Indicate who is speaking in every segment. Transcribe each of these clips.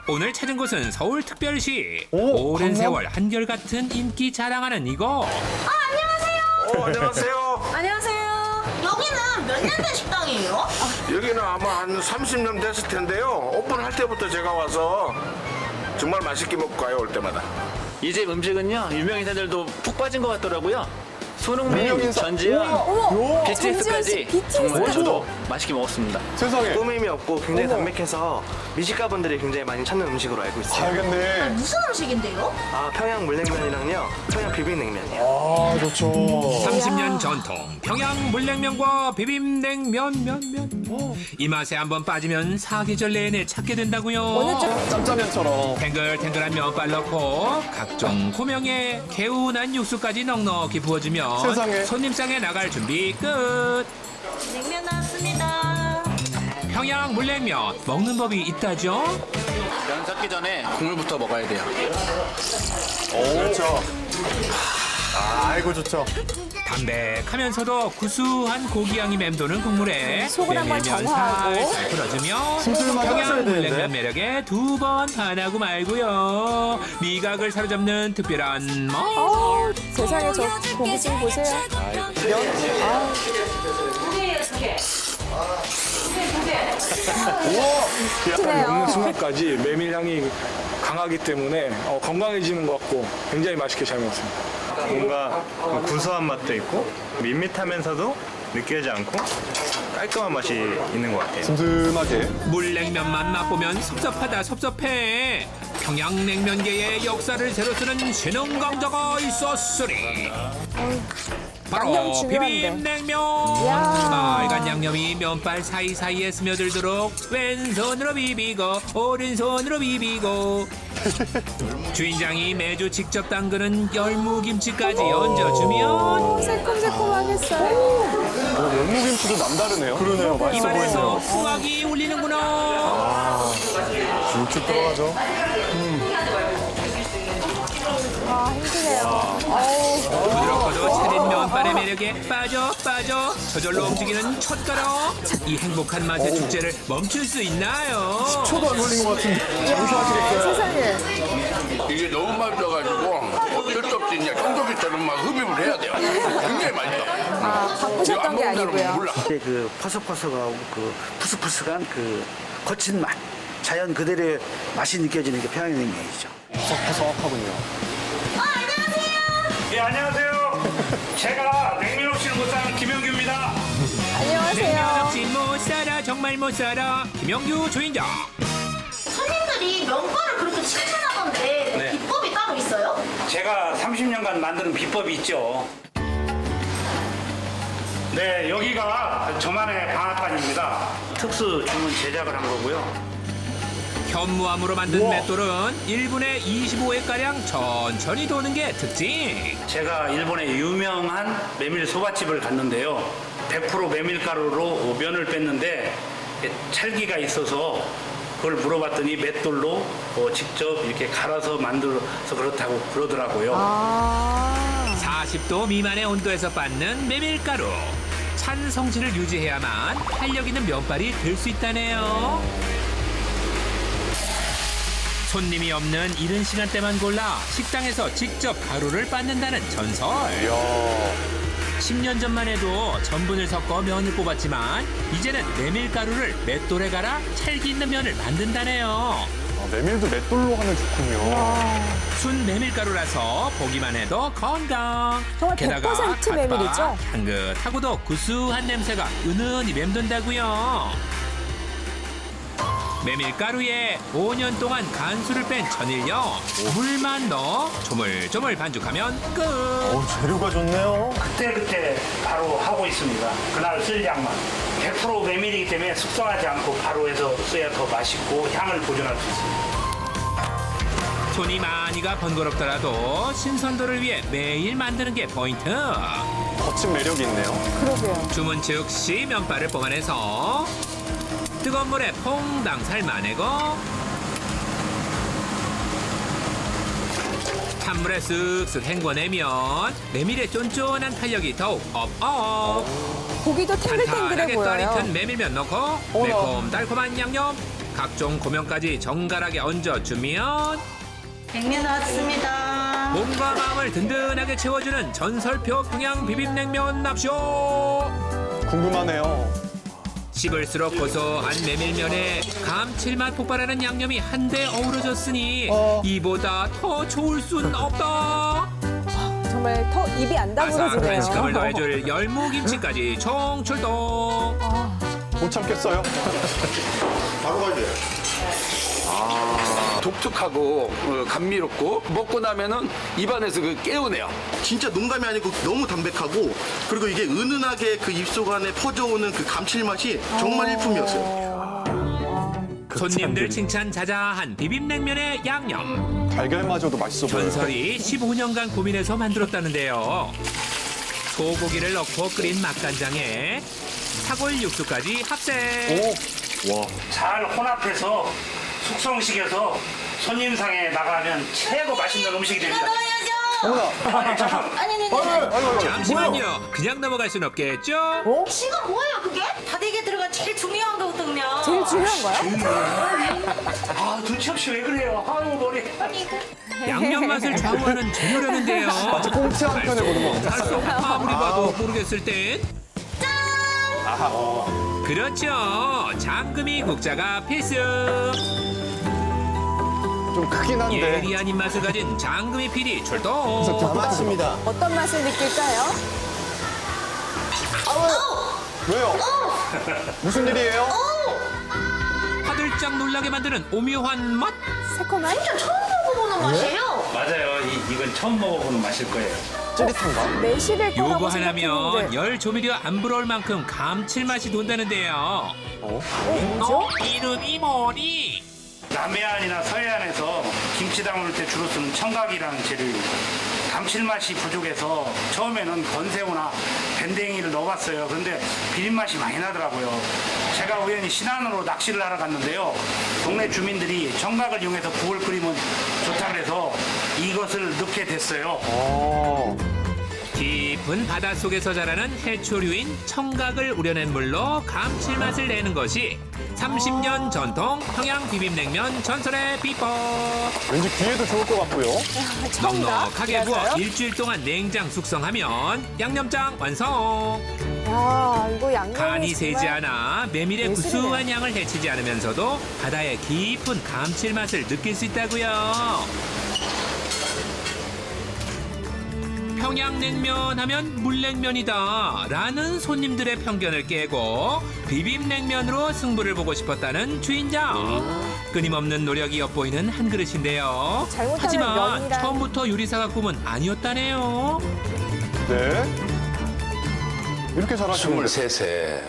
Speaker 1: 오늘 찾은 곳은 서울특별시.
Speaker 2: 오,
Speaker 1: 오랜
Speaker 2: 강남?
Speaker 1: 세월 한결같은 인기 자랑하는 이곳.
Speaker 3: 안녕하세요.
Speaker 4: 안녕하세요. 여기는 몇 년 된 식당이에요?
Speaker 3: 여기는 아마 한 30년 됐을 텐데요. 오픈할 때부터 제가 와서 정말 맛있게 먹고 가요, 올 때마다.
Speaker 5: 이 집 음식은요 유명인사들도 푹 빠진 것 같더라고요. 손흥민,
Speaker 2: 유명인사?
Speaker 5: 전지현,
Speaker 2: 어머,
Speaker 5: BTS까지 정말 저도 맛있게 먹었습니다.
Speaker 2: 세상에.
Speaker 6: 꾸밈이 없고 굉장히
Speaker 2: 어머.
Speaker 6: 담백해서 미식가분들이 굉장히 많이 찾는 음식으로 알고 있어요.
Speaker 2: 알겠네.
Speaker 4: 무슨 음식인데요?
Speaker 6: 평양 물냉면이랑요, 평양 비빔냉면이요.
Speaker 2: 아, 좋죠.
Speaker 1: 30년 전통 평양 물냉면과 비빔냉면. 이 맛에 한번 빠지면 사계절 내내 찾게 된다고요.
Speaker 2: 짬짜면처럼.
Speaker 1: 탱글탱글한 면발 넣고 각종 고명에 개운한 육수까지 넉넉히 부어주면
Speaker 2: 세상에.
Speaker 1: 손님상에 나갈 준비 끝.
Speaker 4: 냉면 나왔습니다.
Speaker 1: 평양 물냉면 먹는 법이 있다죠?
Speaker 5: 면 섞기 전에 국물부터 먹어야 돼요.
Speaker 2: 그렇죠. 아이고, 좋죠.
Speaker 1: 담백하면서도 구수한 고기향이 맴도는 국물에
Speaker 7: 속을 한번
Speaker 1: 메밀면
Speaker 7: 정화하고.
Speaker 1: 살살 풀어주면
Speaker 2: 슴슴하게 하셔야
Speaker 1: 평양
Speaker 2: 되는데.
Speaker 1: 물냉면 매력에 두 번 반하고 말고요. 미각을 사로잡는 특별한 맛.
Speaker 7: 세상에 저 고기 좀 보세요.
Speaker 2: 우와.
Speaker 8: 순간까지 메밀향이 강하기 때문에 건강해지는 것 같고 굉장히 맛있게 잘 먹었습니다.
Speaker 9: 뭔가 구수한 맛도 있고 밋밋하면서도 느끼하지 않고 깔끔한 맛이 있는 것 같아요.
Speaker 2: 슴슴하게.
Speaker 1: 물냉면만 맛보면 섭섭해. 평양냉면계의 역사를 새로 쓰는 신흥 강자가 있었으리. 바로
Speaker 7: 양념 중요한데.
Speaker 1: 비빔냉면.
Speaker 7: 이야.
Speaker 1: 빨간 양념이 면발 사이사이에 스며들도록 왼손으로 비비고 오른손으로 비비고 주인장이 매주 직접 담그는 열무김치까지 얹어주면
Speaker 7: 새콤새콤하겠어요.
Speaker 2: 열무김치도 남다르네요. 그러네요. 맛있어
Speaker 1: 입안에서
Speaker 2: 보이네요.
Speaker 1: 후각이 울리는구나.
Speaker 2: 쭉쭉 들어가죠.
Speaker 7: 힘드네요.
Speaker 1: 부드럽고도 차린 면발의 매력에 빠져 저절로 움직이는 젓가락. 이 행복한 맛의 축제를 멈출 수 있나요?
Speaker 2: 초도 안 걸린 것 같은데. 장수하시겠어요?
Speaker 7: 세상에.
Speaker 3: 이게 너무 맛있어가지고 어쩔 수 없이 이제 청소기처럼 막 흡입을 해야 돼요. 굉장히 맛있어.
Speaker 7: 바쁘셨던 게 아니고요.
Speaker 3: 몰라.
Speaker 10: 그 퍼석퍼석하고 그 푸석푸석한 그 거친 맛, 자연 그대로의 맛이 느껴지는 게 평양냉면이죠.
Speaker 2: 푸석푸석하군요.
Speaker 8: 예, 안녕하세요. 제가 냉면 없이는 못 사는 김영규입니다.
Speaker 1: 냉면
Speaker 7: 안녕하세요.
Speaker 1: 없이 못 살아 정말 못 살아 김영규 주인장.
Speaker 4: 손님들이 면발을 그렇게 칭찬하던데 비법이 따로 있어요?
Speaker 8: 제가 30년간 만드는 비법이 있죠. 네, 여기가 저만의 방앗간입니다. 특수 주문 제작을 한 거고요.
Speaker 1: 현무암으로 만든 맷돌은 1분에 25회가량 천천히 도는 게 특징.
Speaker 8: 제가 일본의 유명한 메밀 소바집을 갔는데요. 100% 메밀가루로 면을 뺐는데 찰기가 있어서 그걸 물어봤더니 맷돌로 직접 이렇게 갈아서 만들어서 그렇다고 그러더라고요.
Speaker 1: 40도 미만의 온도에서 빻는 메밀가루. 찬 성질을 유지해야만 탄력 있는 면발이 될 수 있다네요. 손님이 없는 이른 시간대만 골라 식당에서 직접 가루를 빻는다는 전설. 10년 전만 해도 전분을 섞어 면을 뽑았지만 이제는 메밀가루를 맷돌에 갈아 찰기 있는 면을 만든다네요.
Speaker 2: 메밀도 맷돌로 하면 좋군요.
Speaker 1: 순 메밀가루라서 보기만 해도 건강.
Speaker 7: 정말
Speaker 1: 게다가
Speaker 7: 100% 메밀이죠?
Speaker 1: 갓바 향긋하고도 구수한 냄새가 은은히 맴돈다고요. 메밀가루에 5년 동안 간수를 뺀 천일염, 물만 넣어 조물조물 반죽하면 끝.
Speaker 2: 재료가 좋네요.
Speaker 8: 그때 바로 하고 있습니다. 그날 쓸 양만. 100% 메밀이기 때문에 숙성하지 않고 바로 해서 써야 더 맛있고 향을 보존할 수 있습니다.
Speaker 1: 손이 많이 가 번거롭더라도 신선도를 위해 매일 만드는 게 포인트.
Speaker 2: 거친 매력이 있네요.
Speaker 7: 그러게요.
Speaker 1: 주문 즉시 면발을 뽑아내서 뜨거운 물에 퐁당 삶아내고 찬물에 쓱쓱 헹궈내면 메밀의 쫀쫀한 탄력이 더욱 업업.
Speaker 7: 고기도
Speaker 1: 탄탄하게
Speaker 7: 탱글탱글해 보여요.
Speaker 1: 떠릿은 메밀면 넣고 매콤달콤한 양념 각종 고명까지 정갈하게 얹어주면
Speaker 4: 냉면 나왔습니다.
Speaker 1: 몸과 마음을 든든하게 채워주는 전설표 평양 비빔냉면 납쇼.
Speaker 2: 궁금하네요.
Speaker 1: 씹을수록 고소한 메밀면에 감칠맛 폭발하는 양념이 한데 어우러졌으니 이보다 더 좋을 순 없다.
Speaker 7: 정말 더 입이 안
Speaker 1: 아삭한
Speaker 7: 다물어지네요.
Speaker 1: 식감을 더해줄 열무김치까지 총출동.
Speaker 2: 못 참겠어요.
Speaker 3: 바로 가지.
Speaker 11: 독특하고 감미롭고 먹고 나면은 입안에서 깨우네요.
Speaker 6: 진짜 농담이 아니고 너무 담백하고 그리고 이게 은은하게 그 입속 안에 퍼져오는 그 감칠맛이 정말 일품이었어요.
Speaker 1: 손님들 칭찬 자자한 비빔냉면의 양념.
Speaker 2: 달걀마저도 맛있어 보여요.
Speaker 1: 전설이 15년간 고민해서 만들었다는데요. 소고기를 넣고 끓인 맛간장에 사골 육수까지 합세.
Speaker 8: 잘 혼합해서 숙성시켜서 손님상에 나가면 최고 맛있는 음식이 됩니다.
Speaker 1: 잠시만요. 그냥 넘어갈 순 없겠죠?
Speaker 4: 지금 뭐예요 그게? 다대기에 들어간 제일 중요한 거거든요.
Speaker 7: 제일 중요한 거야?
Speaker 8: 아, 눈치 없이 왜 그래요? 아유, 머리.
Speaker 1: 양념 맛을 좌우하는 재료라는데요.
Speaker 2: 마치 꽁치 한 편에 보는 거.
Speaker 1: 살속 아무리 봐도 모르겠을 땐 그렇죠. 장금이 국자가 필수.
Speaker 2: 좀 크긴 한데.
Speaker 1: 예리한 입맛을 가진 장금이 PD 출동.
Speaker 7: 어떤 맛을 느낄까요?
Speaker 2: 왜요? 무슨 일이에요?
Speaker 1: 화들짝 놀라게 만드는 오묘한 맛.
Speaker 7: 새콤한?
Speaker 4: 처음 먹어보는 맛이에요.
Speaker 8: 맞아요. 이건 처음 먹어보는 맛일 거예요.
Speaker 2: 찌릿한가?
Speaker 7: 매실일 거라고
Speaker 1: 요거 하나면
Speaker 7: 생각했는데.
Speaker 1: 열 조미료 안 불어올 만큼 감칠맛이 돈다는데요.
Speaker 7: 뭐죠?
Speaker 1: 이름이 뭐니?
Speaker 8: 남해안이나 서해안에서 김치 담을 때 주로 쓰는 청각이라는 재료입니다. 감칠맛이 부족해서 처음에는 건새우나 밴댕이를 넣어봤어요. 그런데 비린맛이 많이 나더라고요. 제가 우연히 신안으로 낚시를 하러 갔는데요. 동네 주민들이 청각을 이용해서 국을 끓이면 좋다 그래서 이것을 넣게 됐어요.
Speaker 1: 깊은 바닷속에서 자라는 해초류인 청각을 우려낸 물로 감칠맛을 내는 것이 30년 전통 평양 비빔냉면 전설의 비법.
Speaker 2: 왠지 귀에도 좋을 것 같고요.
Speaker 1: 넉넉하게 부어
Speaker 7: 맞아요?
Speaker 1: 일주일 동안 냉장 숙성하면 양념장 완성.
Speaker 7: 야, 이거 양념이
Speaker 1: 간이 세지
Speaker 7: 정말
Speaker 1: 않아 메밀의
Speaker 7: 예술이네.
Speaker 1: 구수한 향을 해치지 않으면서도 바다의 깊은 감칠맛을 느낄 수 있다고요. 평양냉면 하면 물냉면이다 라는 손님들의 편견을 깨고 비빔냉면으로 승부를 보고 싶었다는 주인장. 끊임없는 노력이 엿보이는 한 그릇인데요.
Speaker 7: 잘못하면
Speaker 1: 하지만
Speaker 7: 면이랑-
Speaker 1: 처음부터 요리사가 꿈은 아니었다네요.
Speaker 2: 네. 이렇게 잘하시는
Speaker 12: 23세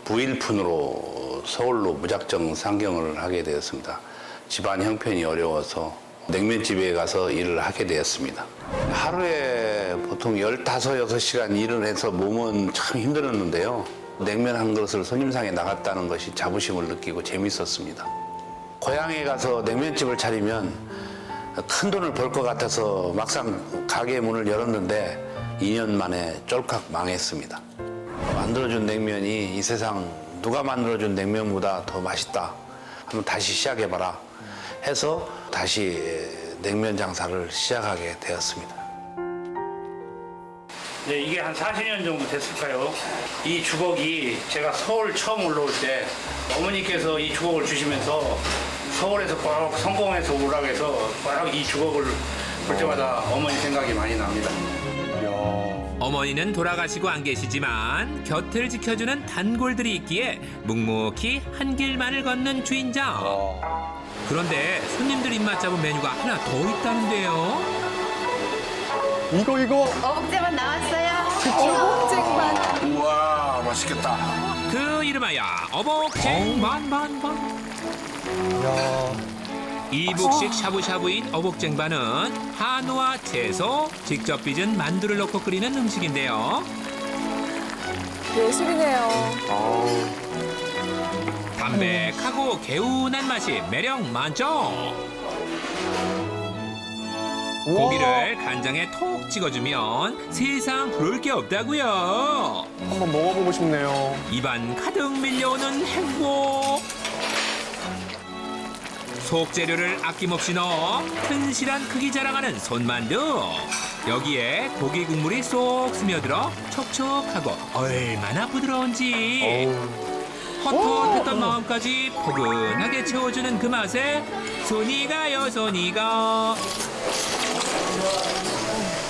Speaker 12: 부일푼으로 서울로 무작정 상경을 하게 되었습니다. 집안 형편이 어려워서 냉면집에 가서 일을 하게 되었습니다. 하루에 보통 15, 6시간 일을 해서 몸은 참 힘들었는데요. 냉면 한 그릇을 손님상에 나갔다는 것이 자부심을 느끼고 재밌었습니다. 고향에 가서 냉면집을 차리면 큰 돈을 벌 것 같아서 막상 가게 문을 열었는데 2년 만에 쫄칵 망했습니다. 만들어준 냉면이 이 세상 누가 만들어준 냉면보다 더 맛있다. 한번 다시 시작해봐라 해서 다시 냉면 장사를 시작하게 되었습니다.
Speaker 8: 네, 이게 한 40년 정도 됐을까요? 이 주걱이 제가 서울 처음 올라올 때 어머니께서 이 주걱을 주시면서 서울에서 꼭 성공해서 오라고 해서 꼭 이 주걱을 볼 때마다 어머니 생각이 많이 납니다.
Speaker 1: 어머니는 돌아가시고 안 계시지만 곁을 지켜주는 단골들이 있기에 묵묵히 한 길만을 걷는 주인장. 그런데 손님들 입맛 잡은 메뉴가 하나 더 있다는데요.
Speaker 2: 이거.
Speaker 4: 어묵제만 나왔어요.
Speaker 7: 어묵쟁반.
Speaker 3: 우와 맛있겠다.
Speaker 1: 그 이름하여 어복쟁반반반. 이북식 샤브샤브인 어복쟁반은 한우와 채소, 직접 빚은 만두를 넣고 끓이는 음식인데요.
Speaker 7: 예술이네요.
Speaker 1: 담백하고 개운한 맛이 매력 만점. 고기를 간장에 톡 찍어주면 세상 부러울 게 없다고요.
Speaker 2: 한번 먹어보고 싶네요.
Speaker 1: 입안 가득 밀려오는 행복. 속 재료를 아낌없이 넣어 튼실한 크기 자랑하는 손만두. 여기에 고기 국물이 쏙 스며들어 촉촉하고 얼마나 부드러운지. 헛헛했던 마음까지 포근하게 채워주는 그 맛에 손이 가요, 손이 가.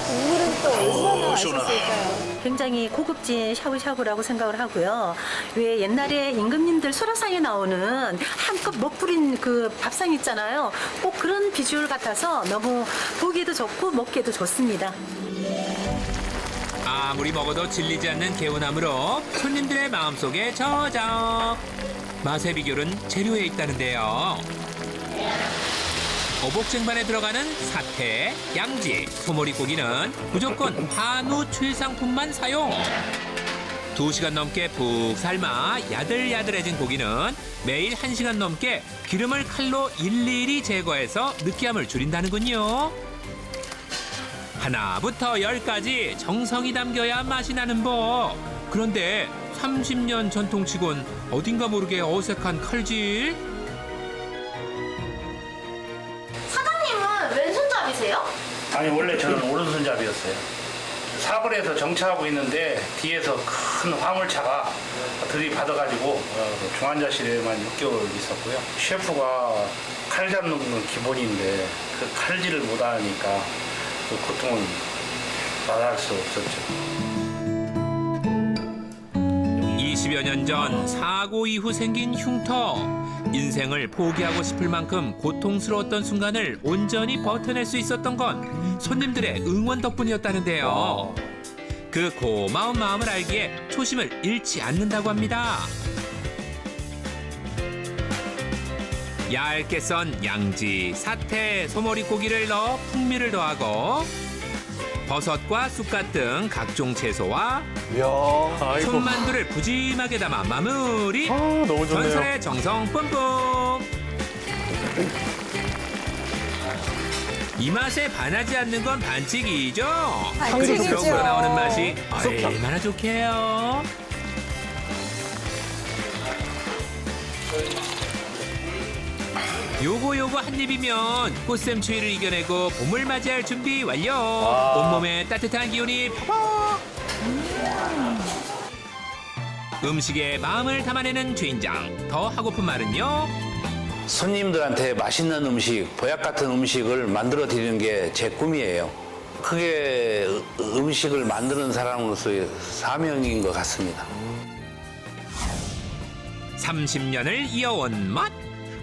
Speaker 7: 국물은 또 얼마나 맛있을까요?
Speaker 4: 굉장히 고급진 샤브샤브라고 생각을 하고요. 왜 옛날에 임금님들 수라상에 나오는 한껏 멋부린 그 밥상 있잖아요. 꼭 그런 비주얼 같아서 너무 보기에도 좋고 먹기에도 좋습니다.
Speaker 1: 아무리 먹어도 질리지 않는 개운함으로 손님들의 마음속에 저장. 맛의 비결은 재료에 있다는데요. 어복쟁반에 들어가는 사태, 양지, 소머리 고기는 무조건 한우 최상품만 사용. 2시간 넘게 푹 삶아 야들야들해진 고기는 매일 1시간 넘게 기름을 칼로 일일이 제거해서 느끼함을 줄인다는군요. 하나부터 열까지 정성이 담겨야 맛이 나는 법. 그런데 30년 전통치곤 어딘가 모르게 어색한 칼질.
Speaker 4: 사장님은 왼손잡이세요?
Speaker 8: 아니 원래 저는 오른손잡이였어요. 사거리에서 정차하고 있는데 뒤에서 큰 화물차가 들이받아가지고 중환자실에만 6개월 있었고요. 셰프가 칼 잡는 건 기본인데 그 칼질을 못하니까 그 고통을 말할 수 없었죠.
Speaker 1: 20여 년 전 사고 이후 생긴 흉터. 인생을 포기하고 싶을 만큼 고통스러웠던 순간을 온전히 버텨낼 수 있었던 건 손님들의 응원 덕분이었다는데요. 그 고마운 마음을 알기에 초심을 잃지 않는다고 합니다. 얇게 썬 양지, 사태, 소머리 고기를 넣어 풍미를 더하고 버섯과 쑥갓 등 각종 채소와 손만두를 푸짐하게 담아 마무리.
Speaker 2: 너무 좋네요.
Speaker 1: 전설의 정성 뿜뿜. 이 맛에 반하지 않는 건 반칙이죠.
Speaker 7: 반칙이죠.
Speaker 1: 그래서 나오는 맛이 얼마나 좋게요. 요거 한 입이면 꽃샘 추위를 이겨내고 봄을 맞이할 준비 완료. 온몸에 따뜻한 기운이 팍팍. 음식에 마음을 담아내는 주인장. 더 하고픈 말은요.
Speaker 12: 손님들한테 맛있는 음식, 보약 같은 음식을 만들어 드리는 게 제 꿈이에요. 그게 음식을 만드는 사람으로서의 사명인 것 같습니다.
Speaker 1: 30년을 이어온 맛.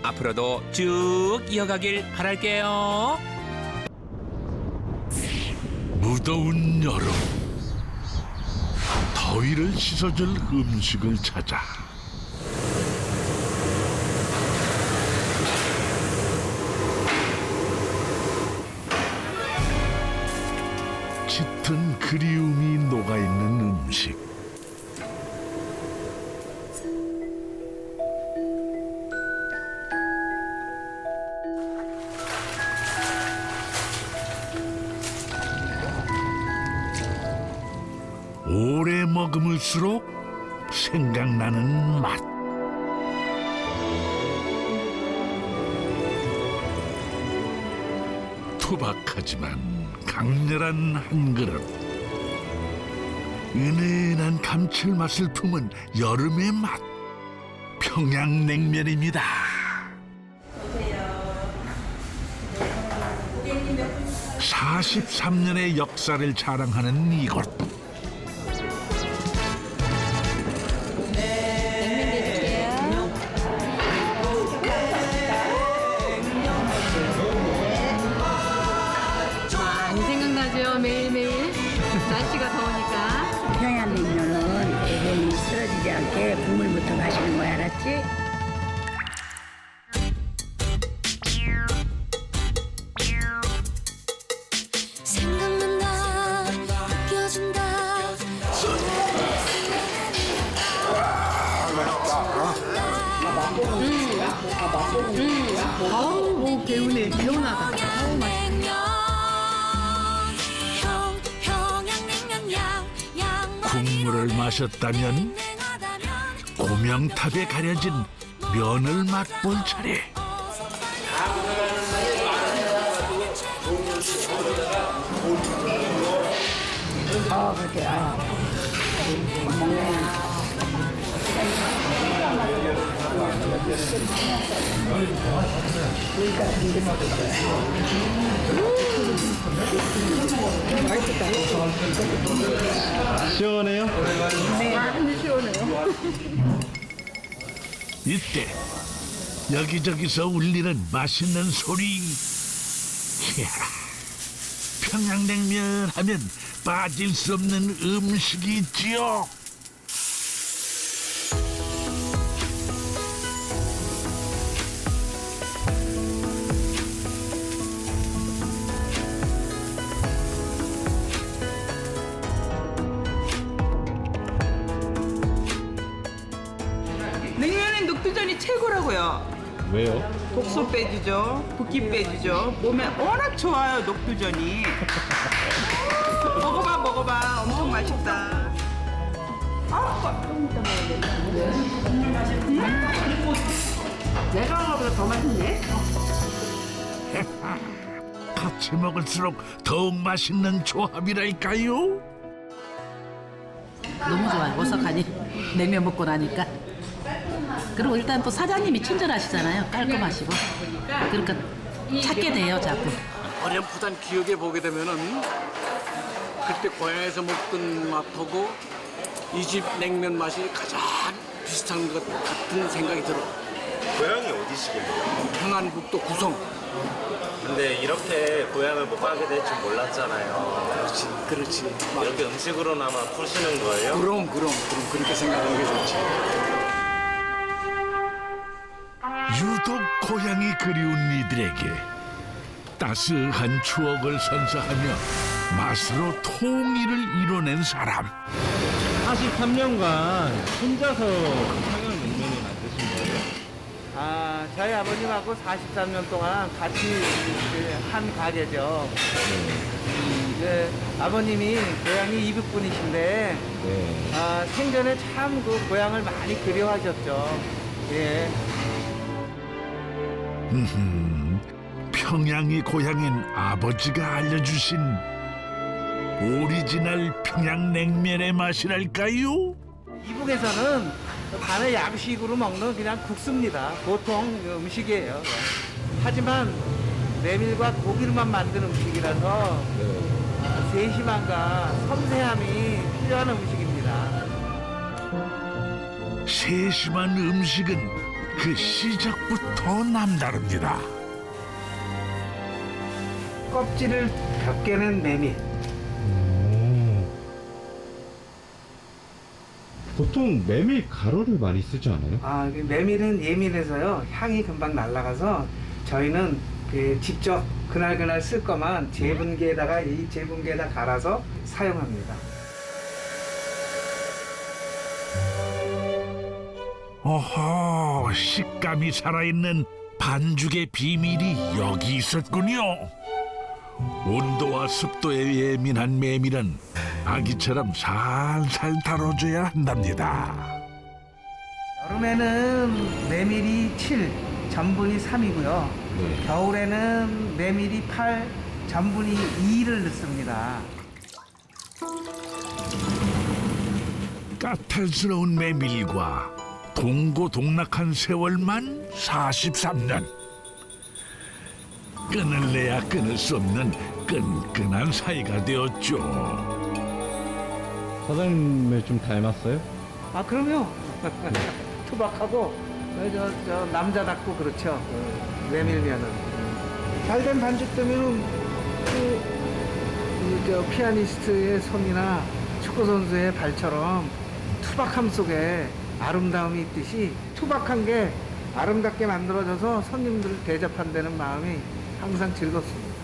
Speaker 1: 앞으로도 쭉 이어가길 바랄게요.
Speaker 13: 무더운 여름, 더위를 씻어줄 음식을 찾아 짙은 그리움이 녹아있는 음식. 오래 먹을수록 생각나는 맛. 투박하지만 강렬한 한 그릇. 은은한 감칠맛을 품은 여름의 맛. 평양냉면입니다. 43년의 역사를 자랑하는 이곳.
Speaker 14: 많이 생각나죠, 매일매일. 날씨가 더우니까.
Speaker 15: 평양냉면은 애견이 쓰러지지 않게 국물부터 마시는 거야, 알았지?
Speaker 16: 생각난다, 느껴진다.
Speaker 14: 아우, 뭐 개운해, 개운하다. 아우, 맛있다.
Speaker 13: 국물을 마셨다면 고명탑에 가려진 면을 맛볼 차례.
Speaker 15: 그렇게 먹네.
Speaker 9: 시원해요?
Speaker 14: 네, 시원해요.
Speaker 13: 이때 여기저기서 울리는 맛있는 소리. 이야, 평양냉면 하면 빠질 수 없는 음식이 있지요.
Speaker 14: 냉면엔 녹두전이 최고라고요.
Speaker 9: 왜요?
Speaker 14: 독소 빼주죠, 붓기 빼주죠. 몸에 워낙 좋아요, 녹두전이. 먹어봐, 엄청 맛있다.
Speaker 15: 내가 먹어보다 더 맛있네.
Speaker 13: 같이 먹을수록 더욱 맛있는 조합이랄까요?
Speaker 17: 너무 좋아요. 오싹하니 냉면 먹고 나니까. 그리고 일단 또 사장님이 친절하시잖아요. 깔끔하시고. 그러니까 찾게 돼요, 자꾸.
Speaker 11: 어렴풋한 기억에 보게 되면은 그때 고향에서 먹던 맛하고 이 집 냉면 맛이 가장 비슷한 것 같은 생각이 들어.
Speaker 2: 고향이 어디시길래요?
Speaker 11: 평안북도 구성.
Speaker 2: 근데 이렇게 고향을 못 가게 될 줄 몰랐잖아요.
Speaker 11: 그렇지.
Speaker 2: 이렇게 음식으로나마 푸시는 거예요?
Speaker 11: 그럼 그렇게 생각하는 게 좋지.
Speaker 13: 유독 고향이 그리운 이들에게 따스한 추억을 선사하며 맛으로 통일을 이뤄낸 사람.
Speaker 9: 43년간 혼자서 평양냉면을 만드신 거예요?
Speaker 10: 저희 아버님하고 43년 동안 같이 한 가게죠. 아버님이 고향이 이북분이신데 생전에 참 그 고향을 많이 그리워하셨죠. 예.
Speaker 13: 평양이 고향인 아버지가 알려주신 오리지널 평양냉면의 맛이랄까요?
Speaker 10: 이북에서는 밤에 야식으로 먹는 그냥 국수입니다. 보통 음식이에요. 하지만 메밀과 고기로만 만든 음식이라서 세심함과 섬세함이 필요한 음식입니다.
Speaker 13: 세심한 음식은 그 시작부터 남다릅니다.
Speaker 10: 껍질을 벗겨낸 메밀.
Speaker 9: 보통 메밀 가루를 많이 쓰지 않아요?
Speaker 10: 메밀은 예민해서요 향이 금방 날아가서 저희는 직접 그날 쓸 거만 제분기에다가 이 제분기에다 갈아서 사용합니다.
Speaker 13: 어허, 식감이 살아있는 반죽의 비밀이 여기 있었군요. 온도와 습도에 예민한 메밀은 아기처럼 살살 다뤄줘야 한답니다.
Speaker 10: 여름에는 메밀이 7, 전분이 3이고요. 겨울에는 메밀이 8, 전분이 2를 넣습니다.
Speaker 13: 까탈스러운 메밀과 동고동락한 세월만 43년. 끊을래야 끊을 수 없는 끈끈한 사이가 되었죠.
Speaker 9: 사장님을 좀 닮았어요?
Speaker 10: 그럼요. 투박하고 저 남자답고 그렇죠. 메밀면은 잘된 반죽 되면은 저 피아니스트의 손이나 축구 선수의 발처럼 투박함 속에 아름다움이 있듯이 투박한 게 아름답게 만들어져서 손님들을 대접한다는 마음이 항상 즐겁습니다.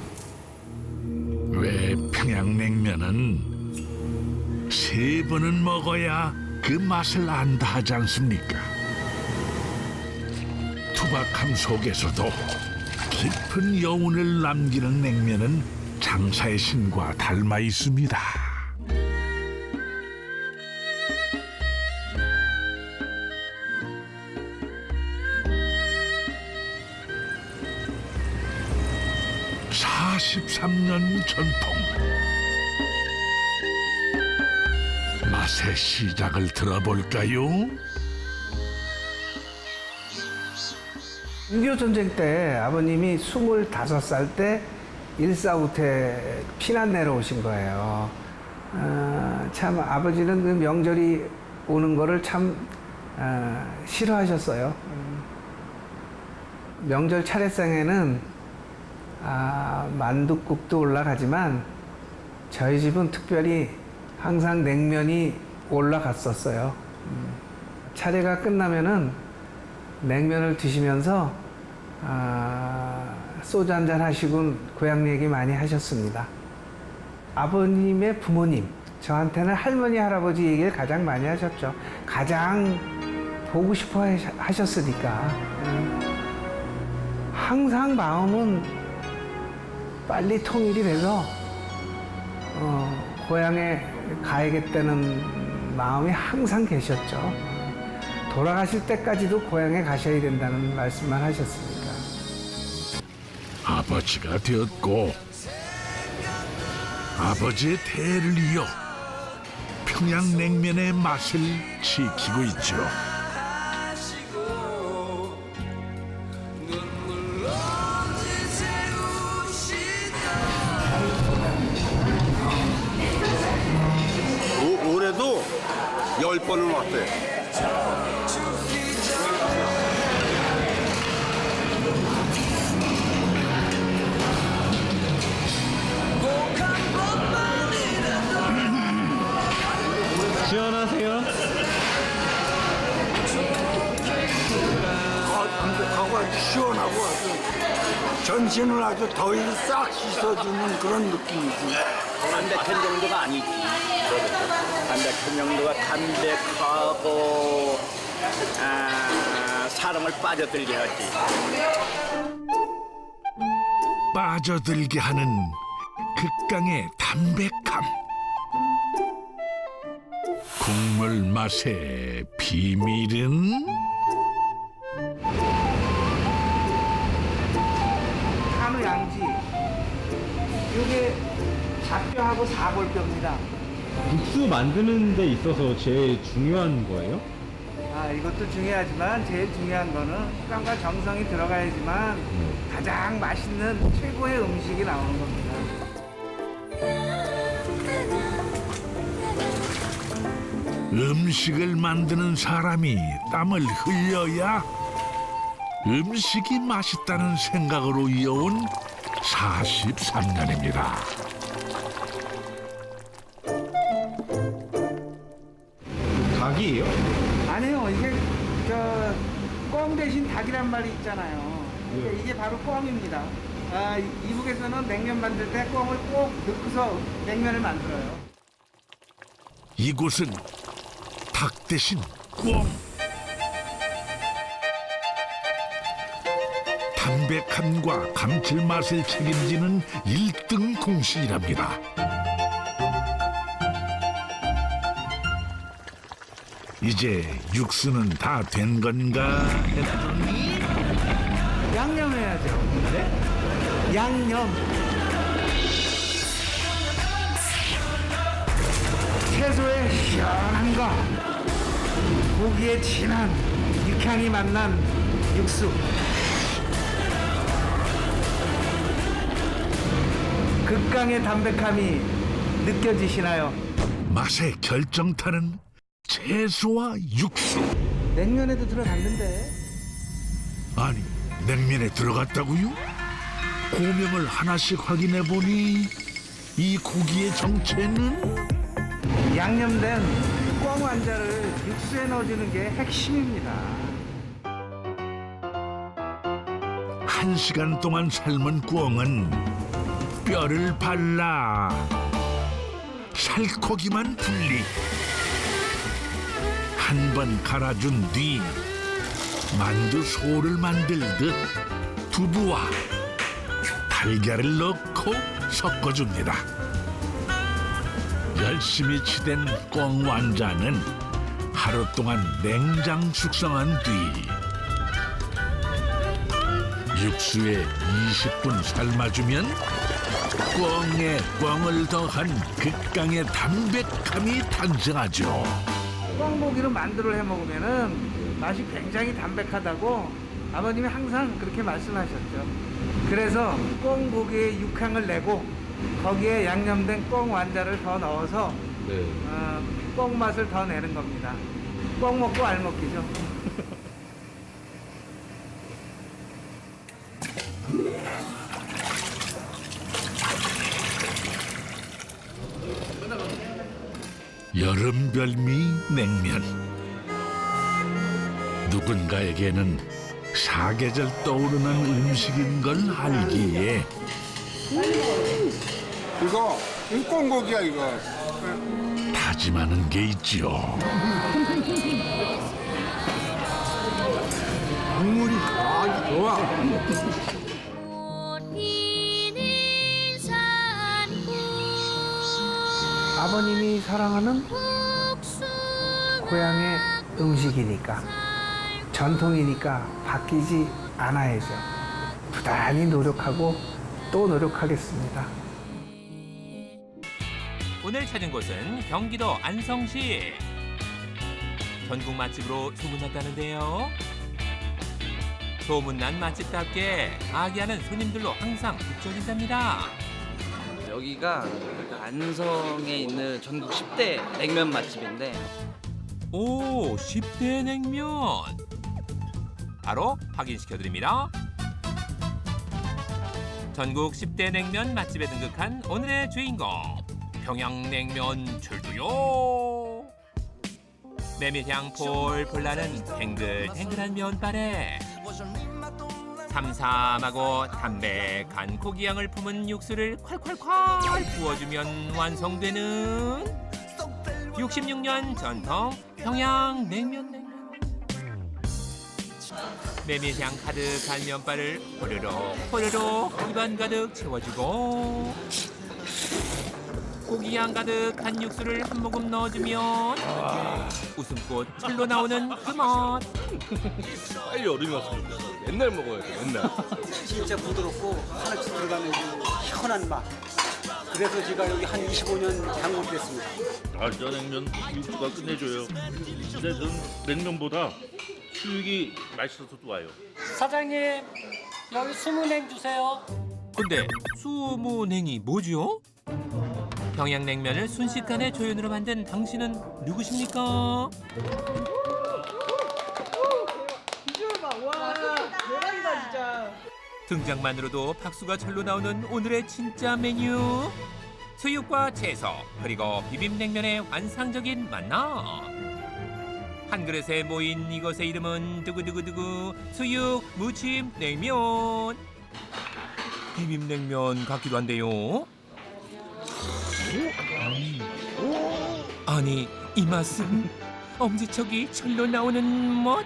Speaker 13: 왜 평양냉면은 3번은 먹어야 그 맛을 안다 하지 않습니까? 투박함 속에서도 깊은 여운을 남기는 냉면은 장사의 신과 닮아 있습니다. (43년) 전통 맛의 시작을 들어볼까요?
Speaker 10: 6.25 전쟁 때 아버님이 25살 때 일사후퇴 피난 내려오신 거예요. 참 아버지는 그 명절이 오는 거를 참 싫어하셨어요. 명절 차례상에는 만둣국도 올라가지만 저희 집은 특별히 항상 냉면이 올라갔었어요. 차례가 끝나면은 냉면을 드시면서 소주 한잔 하시고 고향 얘기 많이 하셨습니다. 아버님의 부모님, 저한테는 할머니, 할아버지 얘기를 가장 많이 하셨죠. 가장 보고 싶어 하셨으니까. 항상 마음은 빨리 통일이 돼서 고향에 가야겠다는 마음이 항상 계셨죠. 돌아가실 때까지도 고향에 가셔야 된다는 말씀만 하셨으니까.
Speaker 13: 아버지가 되었고 아버지의 대를 이어 평양냉면의 맛을 지키고 있죠.
Speaker 3: 올해도 10번은 왔대.
Speaker 9: 시원하세요?
Speaker 18: 담백하고 아주 시원하고 아주 전신을 아주 더위를 싹 씻어주는 그런 느낌이지.
Speaker 5: 담백한 정도가 아니지. 담백한 정도가 담백하고 사람을 빠져들게 하지.
Speaker 13: 빠져들게 하는 극강의 담백함. 국물 맛의 비밀은
Speaker 10: 한우 양지. 이게 잡뼈하고 사골뼈입니다.
Speaker 9: 국수 만드는 데 있어서 제일 중요한 거예요?
Speaker 10: 이것도 중요하지만 제일 중요한 거는 시간과 정성이 들어가야지만 가장 맛있는 최고의 음식이 나오는 겁니다.
Speaker 13: 음식을 만드는 사람이 땀을 흘려야 음식이 맛있다는 생각으로 이어온 43년입니다.
Speaker 9: 닭이에요?
Speaker 10: 아니요, 이게 꽁 대신 닭이란 말이 있잖아요. 이게 바로 꽁입니다. 이북에서는 냉면 만들 때 꽁을 꼭 넣고서 냉면을 만들어요.
Speaker 13: 이곳은 닭 대신 꽁. 담백함과 감칠맛을 책임지는 1등 공신이랍니다. 이제 육수는 다 된 건가 했더니
Speaker 10: 양념해야죠. 네? 양념. 채소의 시원함과 고기의 진한 육향이 만난 육수. 극강의 담백함이 느껴지시나요?
Speaker 13: 맛의 결정타는 채소와 육수.
Speaker 10: 냉면에도 들어갔는데.
Speaker 13: 아니, 냉면에 들어갔다고요? 고명을 하나씩 확인해 보니 이 고기의 정체는
Speaker 10: 양념된 꽁 완자를 육수에 넣어주는 게 핵심입니다.
Speaker 13: 1시간 동안 삶은 꽁은 뼈를 발라 살코기만 분리. 한 번 갈아준 뒤 만두 소를 만들듯 두부와 달걀을 넣고 섞어줍니다. 열심히 치댄 꽁 완자는 하루 동안 냉장 숙성한 뒤 육수에 20분 삶아주면 꿩에 꿩을 더한 극강의 담백함이 탄생하죠.
Speaker 10: 꿩고기로 만두를 해 먹으면은 맛이 굉장히 담백하다고 아버님이 항상 그렇게 말씀하셨죠. 그래서 꿩고기의 육향을 내고 거기에 양념된 꿩 완자를 더 넣어서 꿩 맛을 더 내는 겁니다. 꿩 먹고 알 먹기죠.
Speaker 13: 여름 별미 냉면. 누군가에게는 사계절 떠오르는 음식인 걸 알기에
Speaker 18: 이거 꽁고기야 이거.
Speaker 13: 다짐하는 게 있죠.
Speaker 18: 국물이 아주 좋아.
Speaker 10: 아버님이 사랑하는 고향의 음식이니까 전통이니까 바뀌지 않아야죠. 부단히 노력하고 또 노력하겠습니다.
Speaker 1: 오늘 찾은 곳은 경기도 안성시. 전국 맛집으로 소문났다는데요. 소문난 맛집답게 아기하는 손님들로 항상 북적인답니다.
Speaker 19: 여기가 안성에 있는 전국 10대 냉면 맛집인데
Speaker 1: 오, 10대 냉면. 바로 확인시켜드립니다. 전국 10대 냉면 맛집에 등극한 오늘의 주인공. 평양냉면 출두요. 메밀향 폴폴 나는 탱글탱글한 면발에 삼삼하고 담백한 고기향을 품은 육수를 콸콸콸 부어주면 완성되는 66년 전통 평양냉면. 메밀향 가득한 면발을 호로록 입안 가득 채워주고 고기향 가득한 육수를 한 모금 넣어주면 웃음꽃 절로 나오는 그 맛.
Speaker 20: 빨리 얼음이 왔으면 좋겠어. 맨날 먹어야 돼, 맨날.
Speaker 11: 진짜 부드럽고 하나씩 들어가는 그 시원한 맛. 그래서 제가 여기 한 25년 장모를 됐습니다.
Speaker 20: 아, 저 냉면 육수가 끝내줘요. 근데 전 냉면보다 수육이 맛있어서 좋아요.
Speaker 11: 사장님, 여기 수문행 주세요.
Speaker 1: 근데 수무냉이 뭐죠? 평양냉면을 순식간에 조연으로 만든 당신은 누구십니까? 등장만으로도 박수가 절로 나오는 오늘의 진짜 메뉴. 수육과 채소 그리고 비빔냉면의 환상적인 만남. 한 그릇에 모인 이것의 이름은 두구두구두구 수육 무침 냉면. 비빔냉면 같기도 한데요. 아니 이 맛은 엄지척이 절로 나오는 맛.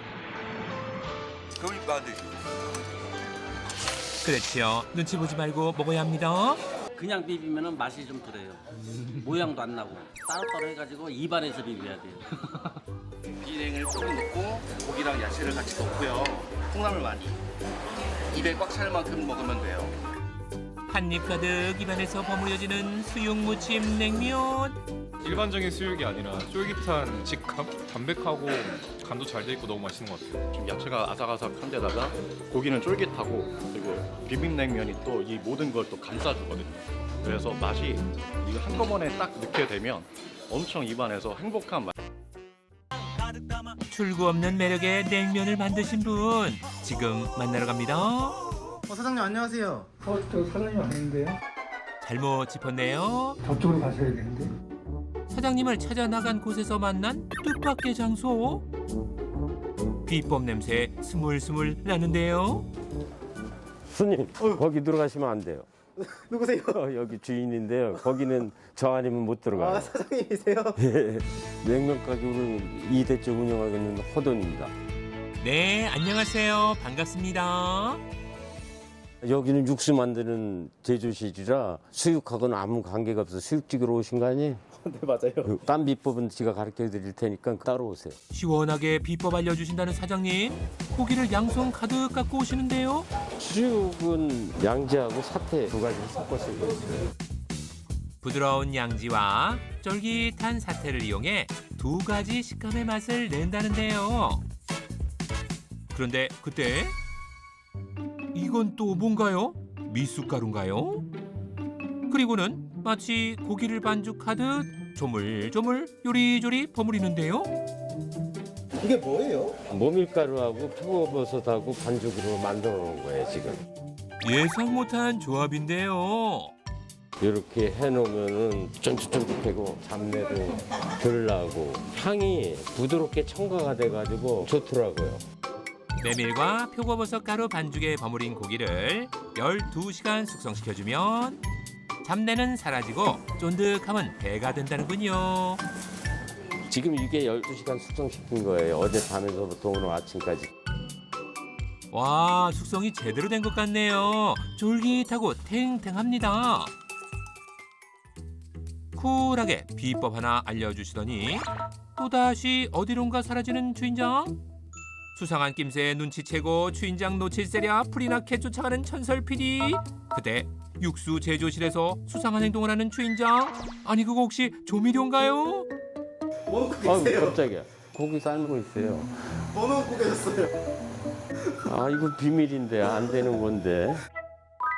Speaker 1: 그렇지요. 눈치 보지 말고 먹어야 합니다.
Speaker 19: 그냥 비비면 맛이 좀 덜해요. 모양도 안 나고 따로따로 해가지고 입안에서 비벼야 돼요.
Speaker 6: 비냉을 조금 넣고 고기랑 야채를 같이 넣고요. 콩나물 많이. 입에 꽉 찰 만큼 먹으면 돼요.
Speaker 1: 한입 가득 입안에서 버무려지는 수육 무침 냉면.
Speaker 9: 일반적인 수육이 아니라 쫄깃한 직감, 담백하고 간도 잘 돼 있고 너무 맛있는 것 같아요.
Speaker 6: 좀 야채가 아삭아삭한 데다가 고기는 쫄깃하고 그리고 비빔냉면이 또 이 모든 걸 또 감싸주거든요. 그래서 맛이 이거 한꺼번에 딱 넣게 되면 엄청 입안에서 행복한 맛.
Speaker 1: 출구 없는 매력의 냉면을 만드신 분 지금 만나러 갑니다.
Speaker 10: 사장님 안녕하세요. 저 사장님 아닌데요?
Speaker 1: 잘못 짚었네요.
Speaker 10: 저쪽으로 가셔야겠는데.
Speaker 1: 사장님을 찾아 나간 곳에서 만난 뜻밖의 장소. 비법 냄새 스물스물 나는데요.
Speaker 21: 손님, 거기 들어가시면 안 돼요.
Speaker 22: 누구세요?
Speaker 21: 여기 주인인데요. 거기는 저 아니면 못 들어가요.
Speaker 22: 아, 사장님이세요?
Speaker 21: 예, 냉면 가게를 2대째 운영하고 있는 허돈입니다.
Speaker 1: 네, 안녕하세요. 반갑습니다.
Speaker 21: 여기는 육수 만드는 제조실이라 수육하고는 아무 관계가 없어. 수육집으로 오신 거 아니에요?
Speaker 5: 네, 맞아요.
Speaker 21: 딴 비법은 제가 가르쳐 드릴 테니까 따라오세요.
Speaker 1: 시원하게 비법 알려주신다는 사장님. 고기를 양손 가득 갖고 오시는데요.
Speaker 21: 수육은 양지하고 사태 두 가지를 섞어서 있어요.
Speaker 1: 부드러운 양지와 쫄깃한 사태를 이용해 두 가지 식감의 맛을 낸다는데요. 그런데 그때 이건 또 뭔가요? 미숫가루인가요? 그리고는 마치 고기를 반죽하듯 조물조물 요리조리 버무리는데요.
Speaker 21: 이게 뭐예요? 모밀가루하고 표고버섯하고 반죽으로 만들어 놓은 거예요, 지금.
Speaker 1: 예상 못한 조합인데요.
Speaker 21: 이렇게 해놓으면은 쫀득쫀득하고 잡내도 덜 나고 향이 부드럽게 첨가가 돼가지고 좋더라고요.
Speaker 1: 메밀과 표고버섯 가루 반죽에 버무린 고기를 12시간 숙성시켜주면 잡내는 사라지고 쫀득함은 배가 된다는군요.
Speaker 21: 지금 이게 12시간 숙성시킨 거예요. 어제 밤에서부터 오늘 아침까지.
Speaker 1: 와, 숙성이 제대로 된 것 같네요. 쫄깃하고 탱탱합니다. 쿨하게 비법 하나 알려주시더니 또다시 어디론가 사라지는 주인장. 수상한 낌새에 눈치채고 주인장 놓칠세랴 풀이나게 쫓아가는 천설 PD. 그때 육수 제조실에서 수상한 행동을 하는 주인장. 아니 그거 혹시 조미료인가요?
Speaker 21: 뭐 깜짝이야. 고기 삶고 있어요.
Speaker 2: 뭐 넣고 계셨어요?
Speaker 21: 아 이거 비밀인데 안 되는 건데.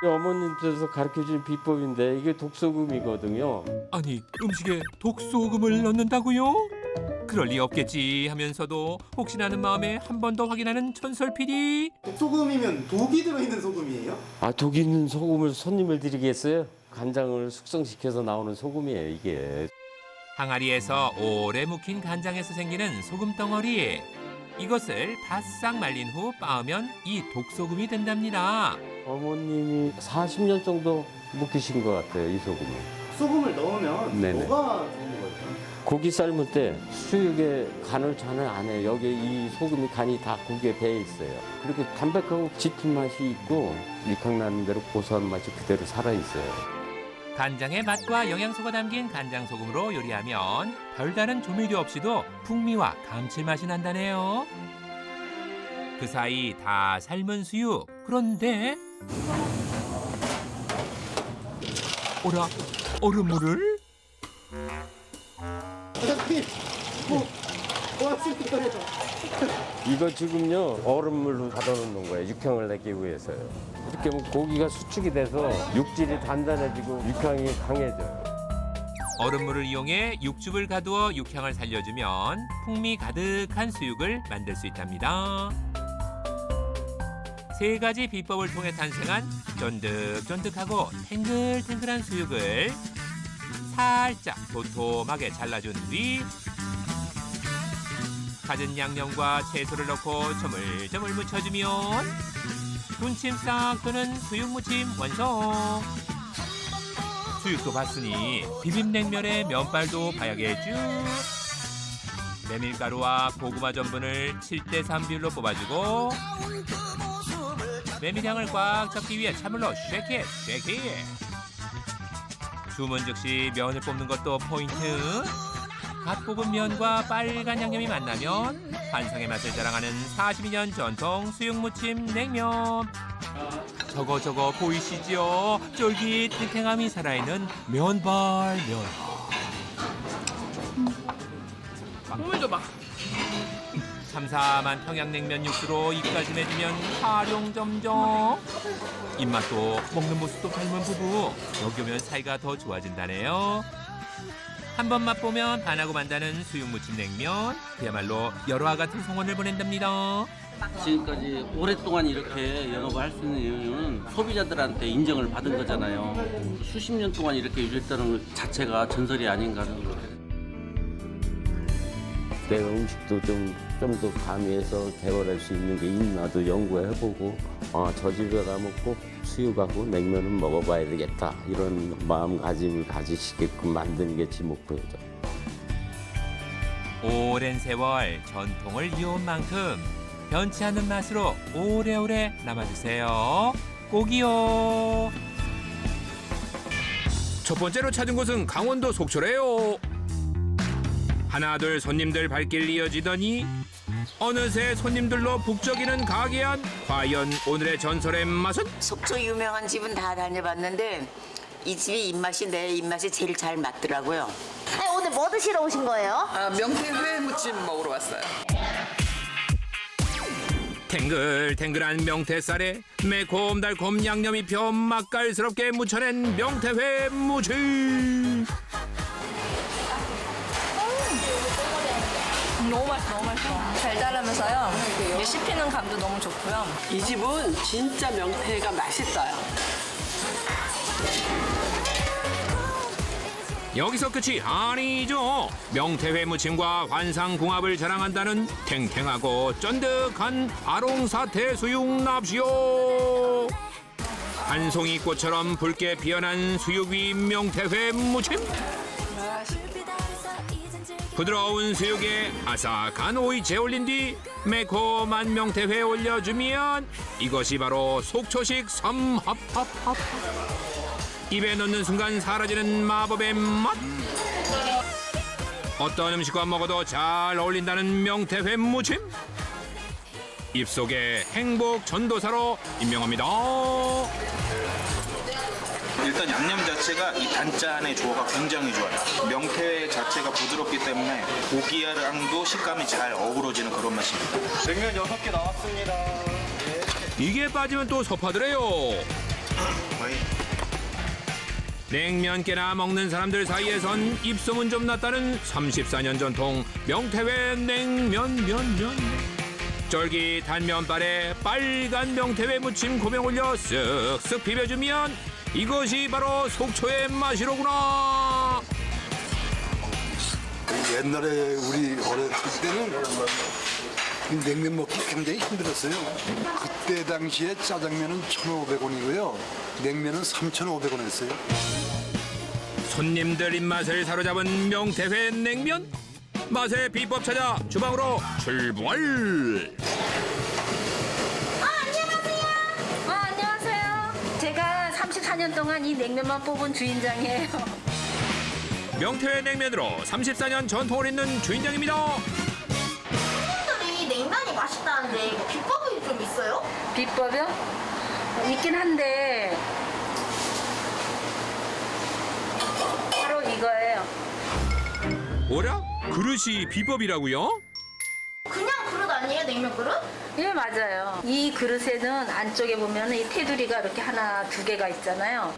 Speaker 21: 어머님께서 가르쳐준 비법인데 이게 독소금이거든요.
Speaker 1: 아니 음식에 독소금을 넣는다고요? 그럴 리 없겠지 하면서도 혹시나 하는 마음에 한 번 더 확인하는 천설 PD.
Speaker 2: 독소금이면 독이 들어있는 소금이에요?
Speaker 21: 아 독 있는 소금을 손님을 드리겠어요? 간장을 숙성시켜서 나오는 소금이에요 이게.
Speaker 1: 항아리에서 오래 묵힌 간장에서 생기는 소금 덩어리. 이것을 바싹 말린 후 빻으면 이 독소금이 된답니다.
Speaker 21: 어머님이 40년 정도 묵히신 것 같아요 이 소금을.
Speaker 2: 소금을 넣으면
Speaker 21: 네네.
Speaker 2: 뭐가 좋은 거예요?
Speaker 21: 고기 삶을 때 수육에 간을 전혀 안 해요. 여기 이 소금이 간이 다 고기에 배어 있어요. 그리고 담백하고 짙은 맛이 있고 육향나는 대로 고소한 맛이 그대로 살아있어요.
Speaker 1: 간장의 맛과 영양소가 담긴 간장소금으로 요리하면 별다른 조미료 없이도 풍미와 감칠맛이 난다네요. 그 사이 다 삶은 수육. 그런데 오라 얼음물을?
Speaker 2: 사장님, 뭐 하시는 거예요?
Speaker 21: 이거 지금요 얼음물로 가둬놓는 거예요. 육향을 내기 위해서요. 이렇게 하면 고기가 수축이 돼서 육질이 단단해지고 육향이 강해져요.
Speaker 1: 얼음물을 이용해 육즙을 가두어 육향을 살려주면 풍미 가득한 수육을 만들 수 있답니다. 세 가지 비법을 통해 탄생한 쫀득쫀득하고 탱글탱글한 수육을 살짝 도톰하게 잘라준 뒤 갖은 양념과 채소를 넣고 저물저물 무쳐주면 군침 싹 도는 수육무침 완성. 수육도 봤으니 비빔냉면에 면발도 봐야겠죠. 메밀가루와 고구마 전분을 7:3 비율로 뽑아주고 메밀향을 꽉 잡기 위해 찬물로 쉐킷 쉐킷. 주문 즉시 면을 뽑는 것도 포인트. 갓 볶은 면과 빨간 양념이 만나면 환상의 맛을 자랑하는 42년 전통 수육무침 냉면. 저거 보이시죠? 쫄깃 탱탱함이 살아있는 면발 면.
Speaker 14: 국물도 봐.
Speaker 1: 삼삼한 평양냉면 육수로 입가심 해주면 활용점정. 입맛도 먹는 모습도 닮은 부부. 여기 오면 사이가 더 좋아진다네요. 한 번 맛보면 반하고 만다는 수육무침 냉면. 그야말로 열화 같은 성원을 보낸답니다.
Speaker 19: 지금까지 오랫동안 이렇게 영업을 할 수 있는 이유는 소비자들한테 인정을 받은 거잖아요. 수십 년 동안 이렇게 유지했다는 것 자체가 전설이 아닌가 하는 거예요.
Speaker 21: 내가 음식도 좀 더 가미해서 개발할 수 있는 게 있나도 연구해보고 저 집에 가면 꼭 수육하고 냉면은 먹어봐야 되겠다 이런 마음가짐을 가지시게끔 만드는 게 제 목표죠.
Speaker 1: 오랜 세월 전통을 이어온 만큼 변치 않는 맛으로 오래오래 남아주세요. 꼭이요. 첫 번째로 찾은 곳은 강원도 속초래요. 하나둘 손님들 발길 이어지더니 어느새 손님들로 북적이는 가게 안 과연 오늘의 전설의 맛은?
Speaker 4: 속초 유명한 집은 다 다녀봤는데 이 집이 입맛이 내 입맛에 제일 잘 맞더라고요.
Speaker 7: 아니, 오늘 뭐 드시러 오신 거예요?
Speaker 22: 명태회 무침 먹으러 왔어요.
Speaker 1: 탱글탱글한 명태살에 매콤달콤 양념 입혀 맛깔스럽게 무쳐낸 명태회 무침.
Speaker 23: 너무 맛있어, 너무 맛있어. 달달하면서요. 씹히는 감도 너무 좋고요.
Speaker 22: 이 집은 진짜 명태가 맛있어요.
Speaker 1: 여기서 끝이 아니죠. 명태회 무침과 환상궁합을 자랑한다는 탱탱하고 쫀득한 아롱사태 수육 납시오. 한 송이 꽃처럼 붉게 피어난 수육 위 명태회 무침. 부드러운 수육에 아삭한 오이채 올린 뒤 매콤한 명태회 올려주면 이것이 바로 속초식 삼합합합. 입에 넣는 순간 사라지는 마법의 맛. 어떤 음식과 먹어도 잘 어울린다는 명태회 무침. 입속의 행복 전도사로 임명합니다.
Speaker 24: 일단 양념 자체가 이 단짠의 조화가 굉장히 좋아요. 명태 자체가 부드럽기 때문에 고기랑도 식감이 잘 어우러지는 그런 맛입니다.
Speaker 6: 냉면 6개 나왔습니다.
Speaker 1: 이게 빠지면 또 섭하더래요. 냉면 깨나 먹는 사람들 사이에선 입소문 좀 났다는 34년 전통 명태회 냉면 면. 쫄깃한 면발에 빨간 명태회 무침 고명 올려 쓱쓱 비벼주면 이것이 바로 속초의 맛이로구나.
Speaker 18: 옛날에 우리 어렸을 때는 냉면 먹기 굉장히 힘들었어요. 그때 당시에 짜장면은 1,500원이고요. 냉면은 3,500원이었어요.
Speaker 1: 손님들 입맛을 사로잡은 명태회 냉면. 맛의 비법 찾아 주방으로 출발.
Speaker 23: 안녕하세요. 제가 34년 동안 이 냉면만 뽑은 주인장이에요.
Speaker 1: 명태회 냉면으로 34년 전통을 잇는 주인장입니다.
Speaker 7: 손님들이 냉면이 맛있다는데 비법이 좀 있어요?
Speaker 23: 비법이요? 있긴 한데 바로 이거예요.
Speaker 1: 뭐라? 그릇이 비법이라고요?
Speaker 7: 그냥 그릇 아니에요, 냉면 그릇?
Speaker 23: 예, 맞아요. 이 그릇에는 안쪽에 보면 이 테두리가 이렇게 하나, 두 개가 있잖아요.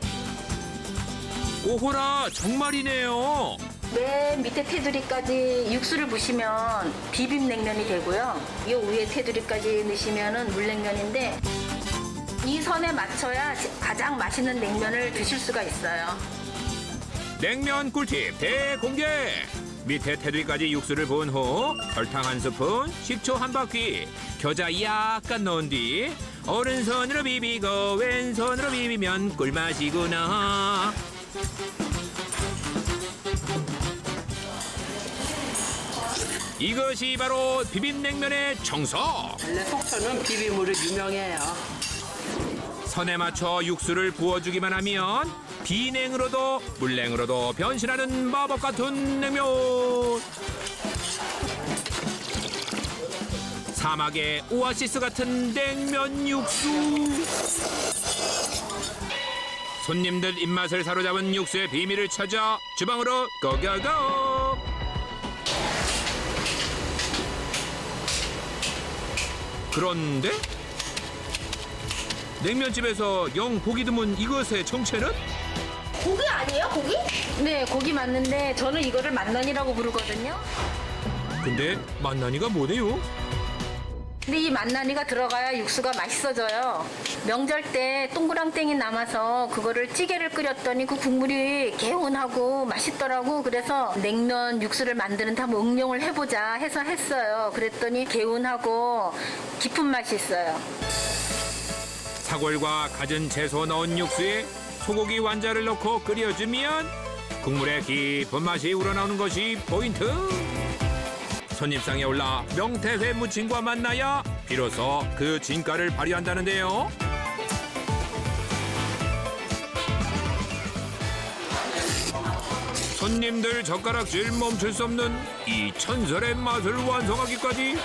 Speaker 1: 오호라, 정말이네요.
Speaker 23: 맨 밑에 테두리까지 육수를 부시면 비빔냉면이 되고요. 이 위에 테두리까지 넣으시면 물냉면인데 이 선에 맞춰야 가장 맛있는 냉면을 드실 수가 있어요.
Speaker 1: 냉면 꿀팁 대공개. 밑에 테두리까지 육수를 부은 후 설탕 한 스푼, 식초 한 바퀴, 겨자 약간 넣은 뒤 오른손으로 비비고 왼손으로 비비면 꿀맛이구나. 이것이 바로 비빔냉면의 정석.
Speaker 22: 원래 속초는 비빔으로 유명해요.
Speaker 1: 선에 맞춰 육수를 부어주기만 하면 비냉으로도 물냉으로도 변신하는 마법 같은 냉면. 사막의 오아시스 같은 냉면 육수. 손님들 입맛을 사로잡은 육수의 비밀을 찾아 주방으로 고고고. 그런데 냉면집에서 영 보기 드문 이것의 정체는?
Speaker 23: 고기 아니에요, 고기? 네, 고기 맞는데 저는 이거를 만난이라고 부르거든요.
Speaker 1: 근데 만나니가 뭐래요?
Speaker 23: 근데 이 만나니가 들어가야 육수가 맛있어져요. 명절 때 동그랑땡이 남아서 그거를 찌개를 끓였더니 그 국물이 개운하고 맛있더라고. 그래서 냉면 육수를 만드는데 한번 응용을 해보자 해서 했어요. 그랬더니 개운하고 깊은 맛이 있어요.
Speaker 1: 사골과 갖은 채소 넣은 육수에 소고기 완자를 넣고 끓여주면 국물의 깊은 맛이 우러나오는 것이 포인트. 손님상에 올라 명태회 무침과 만나야 비로소 그 진가를 발휘한다는데요. 손님들 젓가락질 멈출 수 없는 이 전설의 맛을 완성하기까지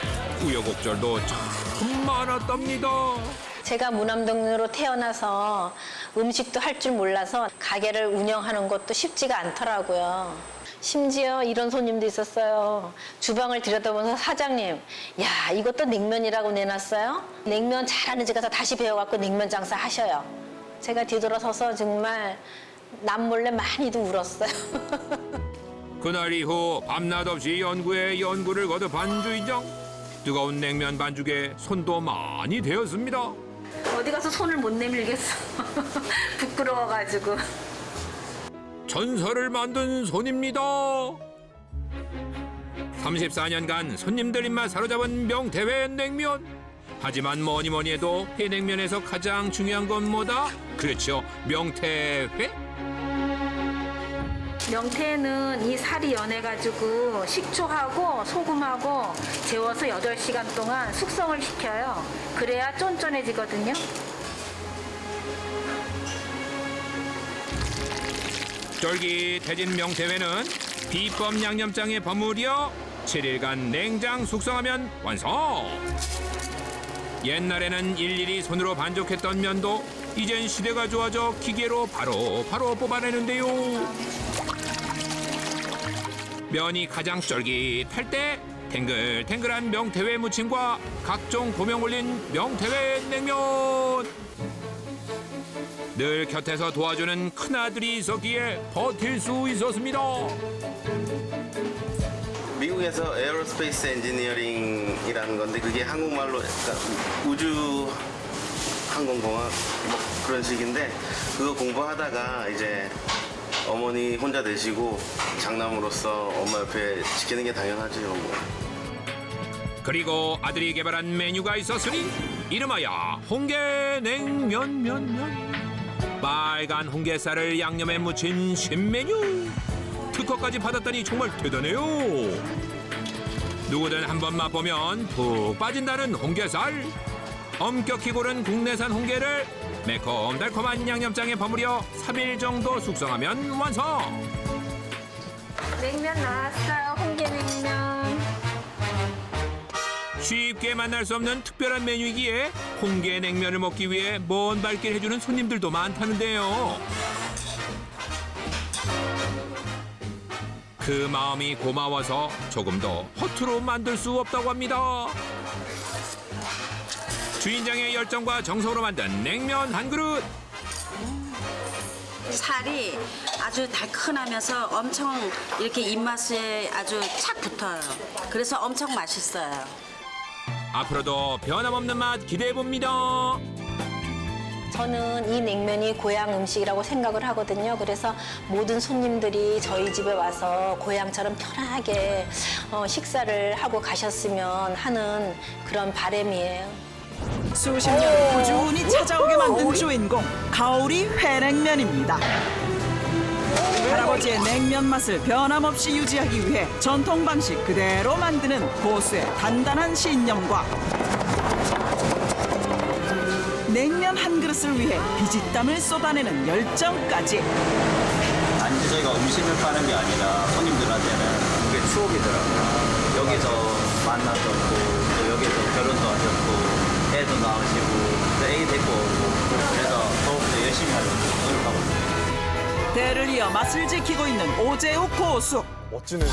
Speaker 1: 우여곡절도 참 많았답니다.
Speaker 23: 제가 무남동으로 태어나서 음식도 할 줄 몰라서 가게를 운영하는 것도 쉽지가 않더라고요. 심지어 이런 손님도 있었어요. 주방을 들여다보면서 사장님, 야, 이것도 냉면이라고 내놨어요? 냉면 잘하는 집 가서 다시 배워갖고 냉면 장사 하셔요. 제가 뒤돌아서서 정말 남몰래 많이도 울었어요.
Speaker 1: 그날 이후 밤낮 없이 연구에 연구를 거듭한 주인장. 뜨거운 냉면 반죽에 손도 많이 데였습니다.
Speaker 23: 어디 가서 손을 못 내밀겠어. 부끄러워가지고.
Speaker 1: 전설을 만든 손입니다. 34년간 손님들 입맛 사로잡은 명태회 냉면. 하지만 뭐니 해도 회냉면에서 가장 중요한 건 뭐다? 그렇죠, 명태회.
Speaker 23: 명태는 이 살이 연해가지고 식초하고 소금하고 재워서 8시간 동안 숙성을 시켜요. 그래야 쫀쫀해지거든요.
Speaker 1: 쫄깃해진 명태회는 비법 양념장에 버무려 7일간 냉장 숙성하면 완성. 옛날에는 일일이 손으로 반죽했던 면도 이젠 시대가 좋아져 기계로 바로 뽑아내는데요. 면이 가장 쫄깃할 때 탱글탱글한 명태회 무침과 각종 고명 올린 명태회 냉면. 늘 곁에서 도와주는 큰아들이 있었기에 버틸 수 있었습니다.
Speaker 8: 미국에서 에어로스페이스 엔지니어링이라는 건데 그게 한국말로 약간 우주 항공공학 뭐 그런 식인데 그거 공부하다가 이제 어머니 혼자 되시고 장남으로서 엄마 옆에 지키는 게 당연하죠. 뭐.
Speaker 1: 그리고 아들이 개발한 메뉴가 있었으니 이름하여 홍게냉면. 빨간 홍게살을 양념에 묻힌 신메뉴. 특허까지 받았다니 정말 대단해요. 누구든 한번 맛보면 푹 빠진다는 홍게살. 엄격히 고른 국내산 홍게를 매콤달콤한 양념장에 버무려 3일 정도 숙성하면 완성.
Speaker 23: 냉면 나왔어요. 홍게냉면.
Speaker 1: 쉽게 만날 수 없는 특별한 메뉴이기에 홍게냉면을 먹기 위해 먼 발길 해주는 손님들도 많다는데요. 그 마음이 고마워서 조금 더 허투루 만들 수 없다고 합니다. 주인장의 열정과 정성으로 만든 냉면 한 그릇.
Speaker 12: 살이 아주 달큰하면서 엄청 이렇게 입맛에 아주 착 붙어요. 그래서 엄청 맛있어요.
Speaker 1: 앞으로도 변함없는 맛 기대해봅니다.
Speaker 23: 저는 이 냉면이 고향 음식이라고 생각을 하거든요. 그래서 모든 손님들이 저희 집에 와서 고향처럼 편하게 식사를 하고 가셨으면 하는 그런 바람이에요.
Speaker 14: 수십 년 꾸준히 찾아오게 만든 주인공 가오리 회냉면입니다. 할아버지의 냉면 맛을 변함없이 유지하기 위해 전통 방식 그대로 만드는 고수의 단단한 신념과 냉면 한 그릇을 위해 비짓땀을 쏟아내는 열정까지.
Speaker 15: 단지 저희가 음식을 파는 게 아니라 손님들한테는 그게 추억이더라고요. 여기서 만났었고 또 여기서 결혼도 하셨고 애도 낳으시고 또 애기 데리고 오고 그래서 더욱더 열심히 하려고 노력하고 있습니다.
Speaker 14: 대를 이어 맛을 지키고 있는 오재욱 고수. 멋지네요.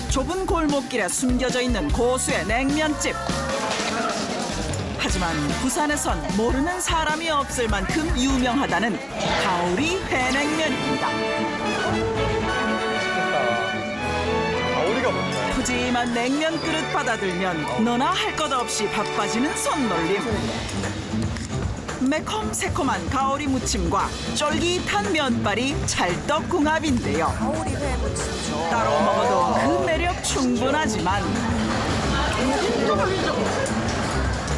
Speaker 14: 좁은 골목길에 숨겨져 있는 고수의 냉면집. 하지만 부산에선 모르는 사람이 없을 만큼 유명하다는 가오리 회냉면입니다. 가오리가 뭔가요? 푸짐한 냉면 그릇 받아들면 너나 할 것 없이 바빠지는 손놀림. 매콤 새콤한 가오리 무침과 쫄깃한 면발이 찰떡궁합인데요. 가오리 회 무침이죠. 따로 먹어도 그 매력 충분하지만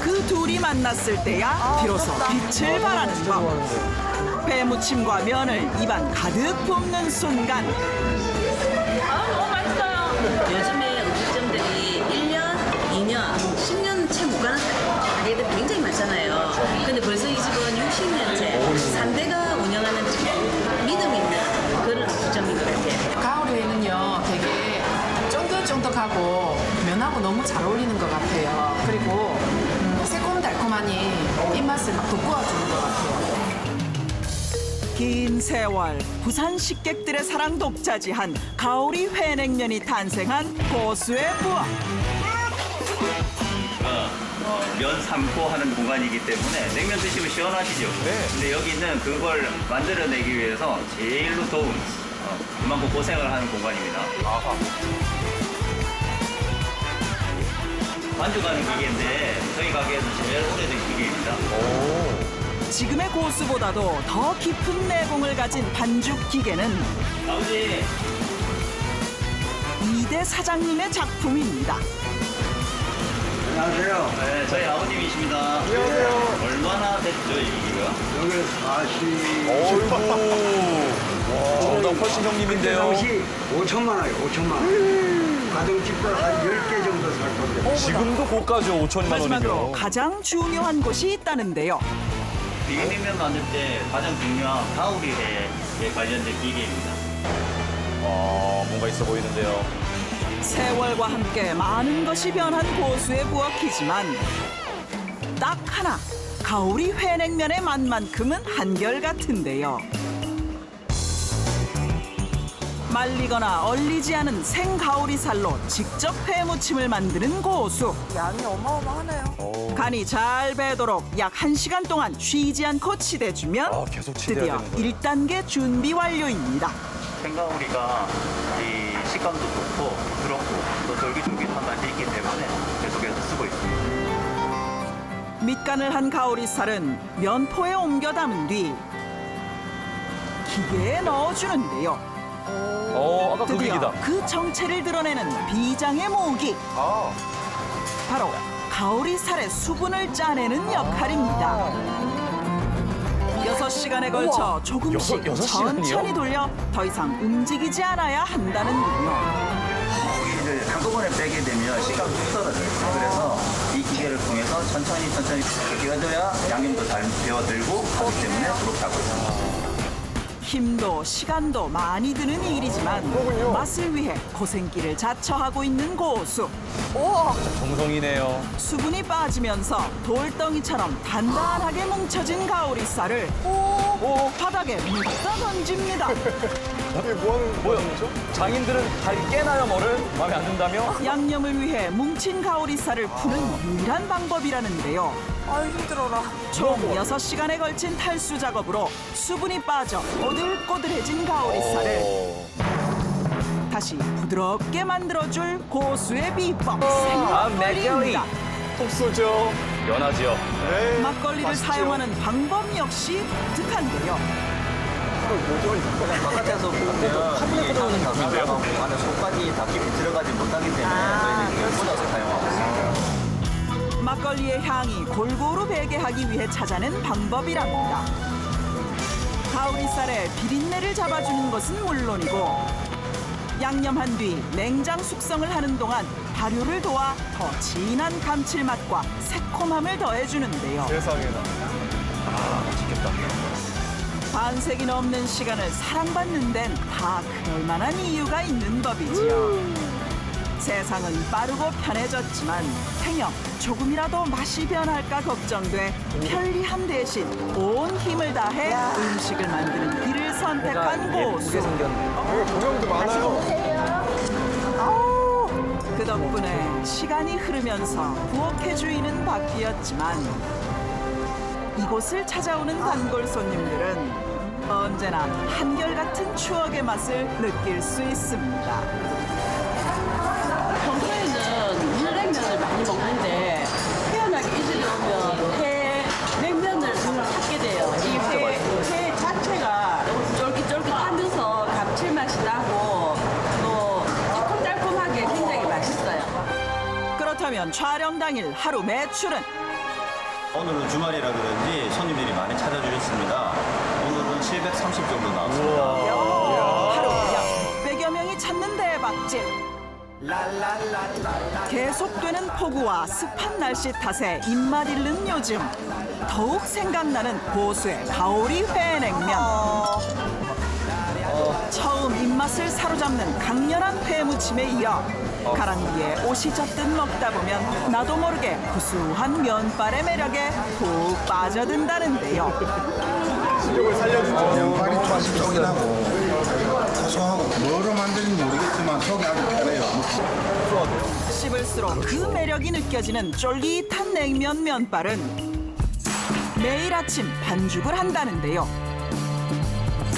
Speaker 14: 그 둘이 만났을 때야 비로소 빛을 발하는 법. 회무침과 면을 입안 가득 붓는 순간.
Speaker 23: 너무 맛있어요.
Speaker 12: 요즘에 음식점들이 1년, 2년, 10년 채 못 가는 가게들 굉장히 많잖아요. 근데 벌써 이 집은 60년째 3대가 운영하는 믿음 있는 그런 음식점인 것 같아요.
Speaker 3: 고기하고 면하고 너무 잘 어울리는 것 같아요. 그리고 새콤달콤하니 입맛을 막 돋구어주는 것 같아요.
Speaker 14: 긴 세월 부산 식객들의 사랑 독차지한 가오리 회냉면이 탄생한 고수의 부엌.
Speaker 15: 면 삶고 하는 공간이기 때문에 냉면 드시면 시원하시죠? 네. 근데 여기는 그걸 만들어내기 위해서 제일로 더운 그만큼 고생을 하는 공간입니다. 아하. 반죽하는 기계인데 저희 가게에서 제일 오래된 기계입니다.
Speaker 14: 지금의 고수보다도 더 깊은 내공을 가진 반죽 기계는
Speaker 15: 아버지
Speaker 14: 2대 사장님의 작품입니다.
Speaker 15: 안녕하세요. 네, 저희 아버님이십니다. 안녕하세요. 얼마나 됐죠, 이 기계가?
Speaker 18: 여기 40.
Speaker 13: 저보다 훨씬 형님인데요.
Speaker 18: 당시 5천만 원이에요, 5천만 원. 가정집도 한 10개 정도 살 건데.
Speaker 13: 지금도 고가죠, 5천만
Speaker 14: 마지막으로
Speaker 13: 원이면.
Speaker 14: 가장 중요한 곳이 있다는데요.
Speaker 15: 비빔냉면 만들 때 가장 중요한 가오리회에 관련된 기계입니다.
Speaker 13: 뭔가 있어 보이는데요.
Speaker 14: 세월과 함께 많은 것이 변한 고수의 부엌이지만 딱 하나 가오리 회냉면의 맛만큼은 한결같은데요. 말리거나 얼리지 않은 생가오리살로 직접 회무침을 만드는 고수.
Speaker 16: 양이 어마어마하네요.
Speaker 14: 간이 잘 배도록 약 1시간 동안 쉬지 않고 치대주면
Speaker 13: 계속 치대야
Speaker 14: 드디어
Speaker 13: 되는 거예요.
Speaker 14: 1단계 준비 완료입니다.
Speaker 15: 생가오리가 이 식감도 좋고 부드럽고 또 쫄깃쫄깃한 맛이 있기 때문에 계속해서 쓰고 있습니다.
Speaker 14: 밑간을 한 가오리살은 면포에 옮겨 담은 뒤 기계에 넣어주는데요.
Speaker 13: 아까 그
Speaker 14: 드디어
Speaker 13: 기기다.
Speaker 14: 그 정체를 드러내는 비장의 모기. 바로 가오리살의 수분을 짜내는 역할입니다. 6시간에 걸쳐 조금씩
Speaker 13: 여섯 시간이요?
Speaker 14: 천천히 돌려 더 이상 움직이지 않아야 한다는군요.
Speaker 15: 이제 한꺼번에 빼게 되면 식감이 뚝 떨어져요. 그래서 이 기계를 통해서 천천히 배워줘야 양념도 잘 배워들고 하기 때문에 그렇게 하고 있습니다.
Speaker 14: 힘도 시간도 많이 드는 일이지만 맛을 위해 고생길을 자처하고 있는 고수.
Speaker 13: 정성이네요.
Speaker 14: 수분이 빠지면서 돌덩이처럼 단단하게 뭉쳐진 가오리살을 바닥에 묻다 던집니다.
Speaker 13: 이게 뭐죠? 장인들은 다 깨나요, 뭐를? 마음에 안 든다며?
Speaker 14: 양념을 위해 뭉친 가오리살을 푸는 유일한 방법이라는데요.
Speaker 16: 아유 힘들어라.
Speaker 14: 총 6시간에 걸친 탈수 작업으로 수분이 빠져 꼬들꼬들해진 가오리살을 다시 부드럽게 만들어줄 고수의 비법 생막걸리입니다.
Speaker 13: 톡 쏘죠. 연하지요.
Speaker 14: 막걸리를 사용하는 방법 역시 독특한데요.
Speaker 15: 바깥에서 보면 이 향은 다 살아가고 안에 속까지 다 깊이 들어가지 못하기 때문에 저희는 이걸 꽂아서 사용하고 있습니다.
Speaker 14: 막걸리의 향이 골고루 배게 하기 위해 찾아낸 방법이랍니다. 가오리살의 비린내를 잡아주는 것은 물론이고 양념한 뒤 냉장 숙성을 하는 동안 발효를 도와 더 진한 감칠맛과 새콤함을 더해주는데요.
Speaker 13: 세상에나. 맛있겠다.
Speaker 14: 반세기 넘는 시간을 사랑받는 데는 다 그럴만한 이유가 있는 법이지요. 세상은 빠르고 편해졌지만 행여 조금이라도 맛이 변할까 걱정돼 편리함 대신 온 힘을 다해 음식을 만드는 길을 선택한 고수.
Speaker 13: 조명도 많아요.
Speaker 14: 그 덕분에 시간이 흐르면서 부엌의 주인은 바뀌었지만 이곳을 찾아오는 단골 손님들은 언제나 한결같은 추억의 맛을 느낄 수 있습니다.
Speaker 22: 평소에는 물냉면을 많이 먹는데 태어나게 이 집에 오면 냉면을 찾게 돼요. 이 회 자체가 쫄깃쫄깃하면서 감칠맛이 나고 또 새콤달콤하게 굉장히 맛있어요.
Speaker 14: 그렇다면 촬영 당일 하루 매출은?
Speaker 15: 오늘은 주말이라 그런지 손님들이 많이 찾아주셨습니다. 오늘은 730 정도 나왔습니다.
Speaker 14: 하루 약 600여 명이 찾는 대박집. 계속되는 폭우와 습한 날씨 탓에 입맛 잃는 요즘 더욱 생각나는 고수의 가오리 회냉면. 처음 입맛을 사로잡는 강렬한 회무침에 이어 가랑비에 옷이 젖듯 먹다 보면 나도 모르게 구수한 면발의 매력에 푹 빠져든다는데요.
Speaker 18: 식욕을 살려주죠. 면발이 좀 쫄깃하고 고소하고 뭐로 만드는지 모르겠지만 속이 아주 편해요.
Speaker 14: 씹을수록 그 매력이 느껴지는 쫄깃한 냉면 면발은 매일 아침 반죽을 한다는데요.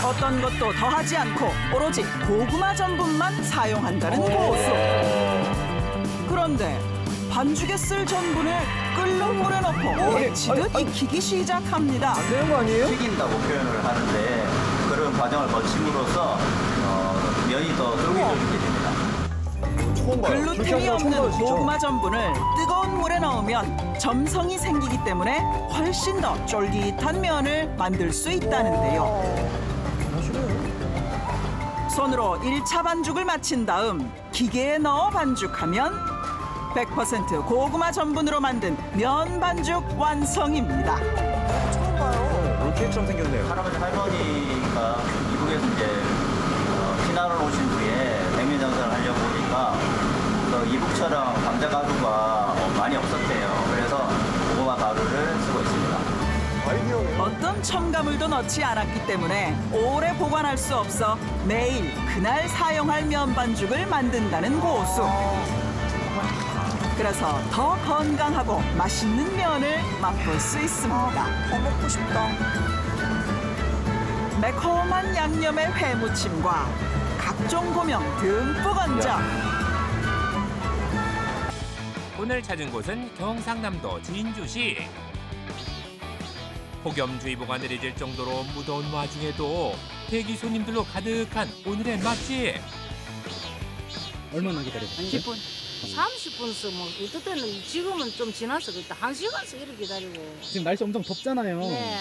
Speaker 14: 어떤 것도 더하지 않고 오로지 고구마 전분만 사용한다는 고수. 그런데 반죽에 쓸 전분을 끓는 물에 넣고 데치듯 익히기 시작합니다.
Speaker 15: 안 되는 거 아니에요? 튀긴다고 표현을 하는데 그런 과정을 거침으로써 면이 더 쫄깃쫄깃해 됩니다.
Speaker 14: 글루텐이 없는 고구마 전분을 뜨거운 물에 넣으면 점성이 생기기 때문에 훨씬 더 쫄깃한 면을 만들 수 있다는데요. 손으로 1차 반죽을 마친 다음 기계에 넣어 반죽하면 100% 고구마 전분으로 만든 면 반죽 완성입니다.
Speaker 13: 롤케이크처럼 생겼네요.
Speaker 15: 할아버지 할머니가 미국에서 이제 피난을 오신 후에 냉면 장사를 하려고 보니까 이북처럼 감자 가루가 많이 없었대요. 그래서 고구마 가루를 쓰고 있습니다.
Speaker 14: 어떤 첨가물도 넣지 않았기 때문에 오래 보관할 수 없어 매일 그날 사용할 면 반죽을 만든다는 고수. 그래서 더 건강하고 맛있는 면을 맛볼 수 있습니다.
Speaker 16: 더 먹고 싶다.
Speaker 14: 매콤한 양념의 회무침과 각종 고명 듬뿍 얹어
Speaker 1: 오늘 찾은 곳은 경상남도 진주시. 폭염주의보가 내려질 정도로 무더운 와중에도 대기 손님들로 가득한 오늘의 맛집.
Speaker 9: 얼마나 기다리셨어요?
Speaker 11: 30분. 30분씩 뭐 어떨 때는 지금은 좀 지나서 그때 1시간씩 이렇게 기다리고.
Speaker 9: 지금 날씨 엄청 덥잖아요.
Speaker 11: 네.